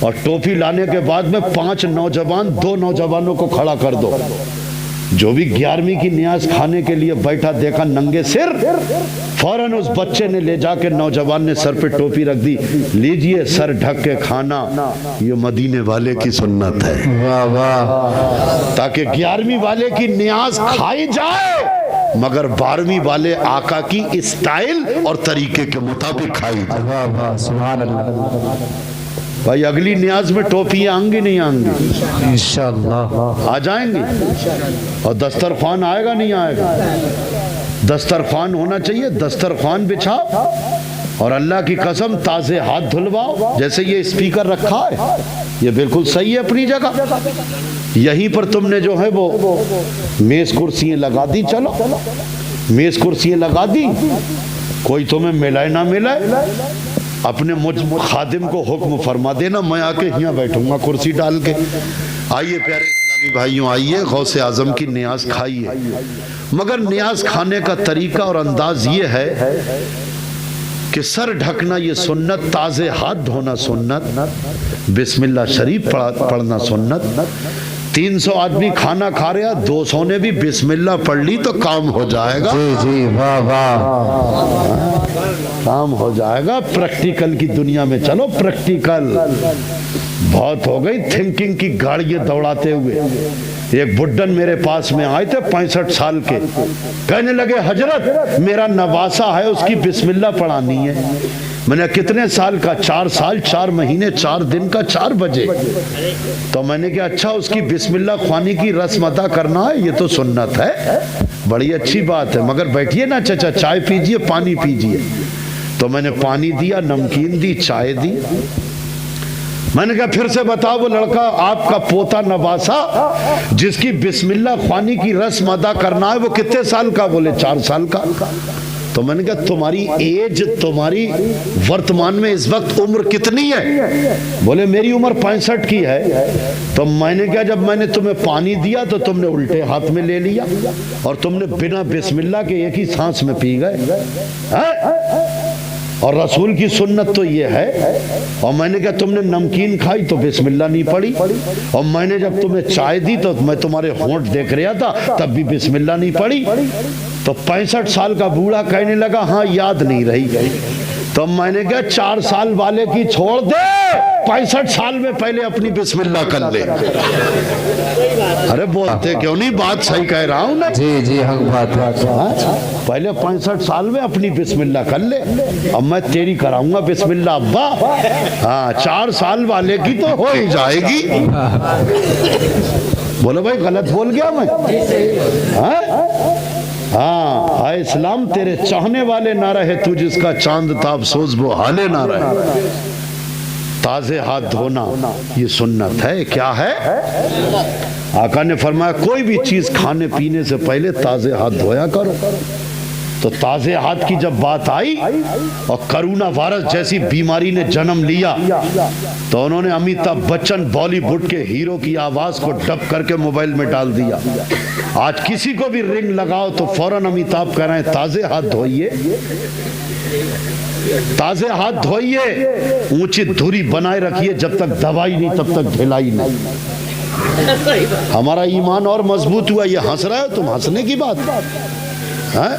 और टोपी लाने के बाद में 5 नौजवान, 2 नौजवानों को खड़ा कर दो। जो भी 11वीं की न्याज खाने के लिए बैठा देखा नंगे सिर, फौरन उस बच्चे ने ले जाके नौजवान ने सर पे टोपी रख दी, लीजिए सर ढक के खाना, ये मदीने वाले की सुन्नत है। वाह वाह। ताकि 11वीं वाले की न्याज खाई जाए मगर 12वीं वाले आका की स्टाइल और तरीके के मुताबिक खाई जाए। वाह वाह, सुभान अल्लाह। भाई अगली न्याज में टोपियां आएंगी नहीं आएंगी? इंशाअल्लाह आ जाएंगी। और दस्तरखान आएगा नहीं आएगा? दस्तरखान होना चाहिए, दस्तरखान बिछाओ और अल्लाह की कसम ताज़े हाथ धुलवाओ। जैसे ये स्पीकर रखा है, ये बिल्कुल सही है अपनी जगह। यहीं पर तुमने जो है वो मेज कुर्सियाँ लगा दी, चलो मेज कुर्सियाँ लगा दी, कोई तुम्हें मिलाए ना मिलाए, अपने मुझ खादिम को हुक्म फरमा देना, मैं आके यहाँ बैठूंगा कुर्सी डाल के। आइए प्यारे इस्लामी भाइयों, आइए गौसे आजम की न्याज खाइए। मगर न्याज खाने का तरीका और अंदाज ये है कि सर ढकना ये सुन्नत, ताज़े हाथ धोना सुन्नत, बिस्मिल्लाह शरीफ पढ़ना सुन्नत। 300 आदमी खाना खा रहे हैं, 200 ने भी बिस्मिल्लाह पढ़ ली तो काम हो जाएगा। जी जी, वाह वाह, काम हो जाएगा। प्रैक्टिकल की दुनिया में चलो, प्रैक्टिकल बहुत हो गई थिंकिंग की गाड़ियां दौड़ाते हुए। एक बुड्ढन मेरे पास में आए थे 65 साल के, कहने लगे हजरत मेरा नवासा है, उसकी बिस्मिल्लाह पढ़ानी है। मैंने कितने साल का? 4 साल 4 महीने 4 दिन का 4 बजे। तो मैंने कहा अच्छा, उसकी बिस्मिल्लाह ख्वानी की रस्म अदा करना है, ये तो सुन्नत है, बड़ी अच्छी बात है, मगर बैठिए ना चाचा, चाय पीजिए, पानी पीजिए। तो मैंने पानी दिया, नमकीन दी, चाय दी। मैंने कहा फिर से बताओ, वो लड़का आपका पोता नवासा जिसकी बिस्मिल्लाह ख्वानी की रस्म अदा करना है, वो कितने साल का? बोले 4 साल का। तो मैंने कहा तुम्हारी एज, तुम्हारी वर्तमान में इस वक्त उम्र कितनी है? बोले मेरी उम्र 65 की है। तो मैंने कहा जब मैंने तुम्हें पानी दिया तो तुमने उल्टे हाथ में ले लिया और तुमने बिना बिस्मिल्लाह के एक ही सांस में पी गए। और रसूल की सुन्नत तो ये है। और मैंने कहा तुमने नमकीन खाई तो बिस्मिल्लाह नहीं पढ़ी, और मैंने जब तुम्हें चाय दी तो मैं तुम्हारे होंठ देख रहा था तब भी बिस्मिल्लाह नहीं पढ़ी। तो 65 साल का बूढ़ा कहने लगा हाँ याद नहीं रही। तो मैंने कहा 4 साल वाले की छोड़ दे, 65 साल में पहले अपनी बिस्मिल्लाह कर ले। अरे बोलते क्यों नहीं? बात सही कह रहा हूं ना? जी जी, हक बात है। पहले 65 साल में अपनी बिस्मिल्लाह कर ले, अब मैं तेरी कराऊंगा बिस्मिल्लाह अब्बा। हाँ, 4 साल वाले की तो हो ही जाएगी। बोलो भाई गलत बोल गया मैं? हाँ, हाय इस्लाम तेरे चाहने वाले ना रहे, तू जिसका चांद ताब सोच वो हाले ना रहे। ताजे हाथ धोना ये सुन्नत है। क्या है? आका ने फरमाया कोई भी चीज खाने पीने से पहले ताजे हाथ धोया करो। तो ताजे हाथ की जब बात आई और कोरोना वायरस जैसी बीमारी ने जन्म लिया तो उन्होंने अमिताभ बच्चन बॉलीवुड के हीरो की आवाज को डब करके मोबाइल में डाल दिया। आज किसी को भी रिंग लगाओ तो फौरन अमिताभ कह रहे हैं ताजे हाथ धोइए, ताजे हाथ धोइए, ऊंची दूरी बनाए रखिए, जब तक दवाई नहीं तब तक ढिलाई नहीं। हमारा ईमान और मजबूत हुआ। ये हंस रहे हो तुम, हंसने की बात है?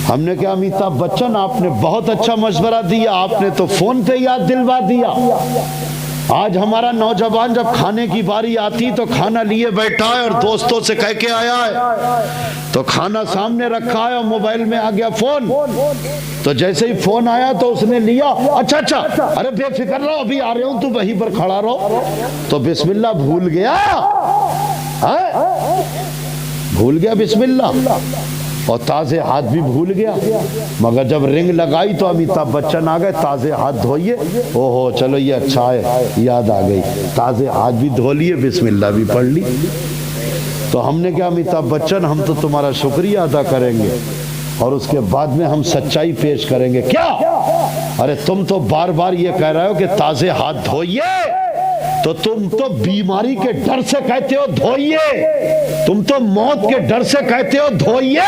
हमने क्या अमिताभ बच्चन आपने बहुत अच्छा मशवरा दिया, आपने तो फोन पे याद दिलवा दिया। आज हमारा नौजवान जब खाने की बारी आती तो खाना लिए बैठा है और दोस्तों से कह के आया है, तो खाना सामने रखा है और मोबाइल में आ गया फोन। तो जैसे ही फोन आया तो उसने लिया, अच्छा अच्छा, अरे बेफिक्र रहो अभी आ रहे हूं, तू वहीं पर खड़ा रहो। तो बिस्मिल्लाह भूल गया, भूल गया बिस्मिल्लाह, और ताजे हाथ भी भूल गया। मगर जब रिंग लगाई तो अमिताभ बच्चन आ गए, ताजे हाथ धोइए। ओहो चलो ये अच्छा है, याद आ गई, ताजे हाथ भी धो लिए, बिस्मिल्लाह भी पढ़ ली। तो हमने क्या अमिताभ बच्चन हम तो तुम्हारा शुक्रिया अदा करेंगे और उसके बाद में हम सच्चाई पेश करेंगे। क्या? अरे तुम तो बार बार ये कह रहे हो कि ताजे हाथ धोइए, तो तुम तो बीमारी के डर से कहते हो धोइए, तुम तो मौत के डर से कहते हो धोइए।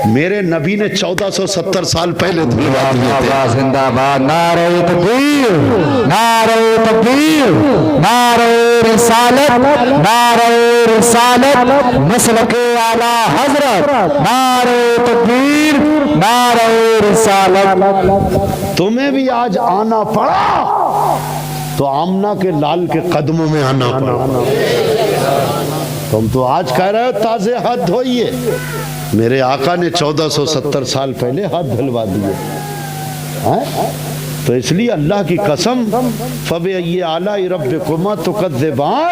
मेरे नबी ने 1470 साल पहले धुलवा दिए थे। जिंदाबाद, नारे तकबीर, नारे तकबीर, नारे रिसालत, नारे रिसालत, मसलके आला हजरत, नारे तकबीर, नारे रिसालत। तुम्हें भी आज आना पड़ा तो आमना के लाल के कदमों में आना पड़ा। तुम तो आज कह रहे हो ताजे हाथ धोइए, मेरे आका ने 1470 साल पहले हाथ धुलवा दिए। तो इसलिए अल्लाह की कसम, फबे ये आला रब्बिकुमा तुकद्दिबान।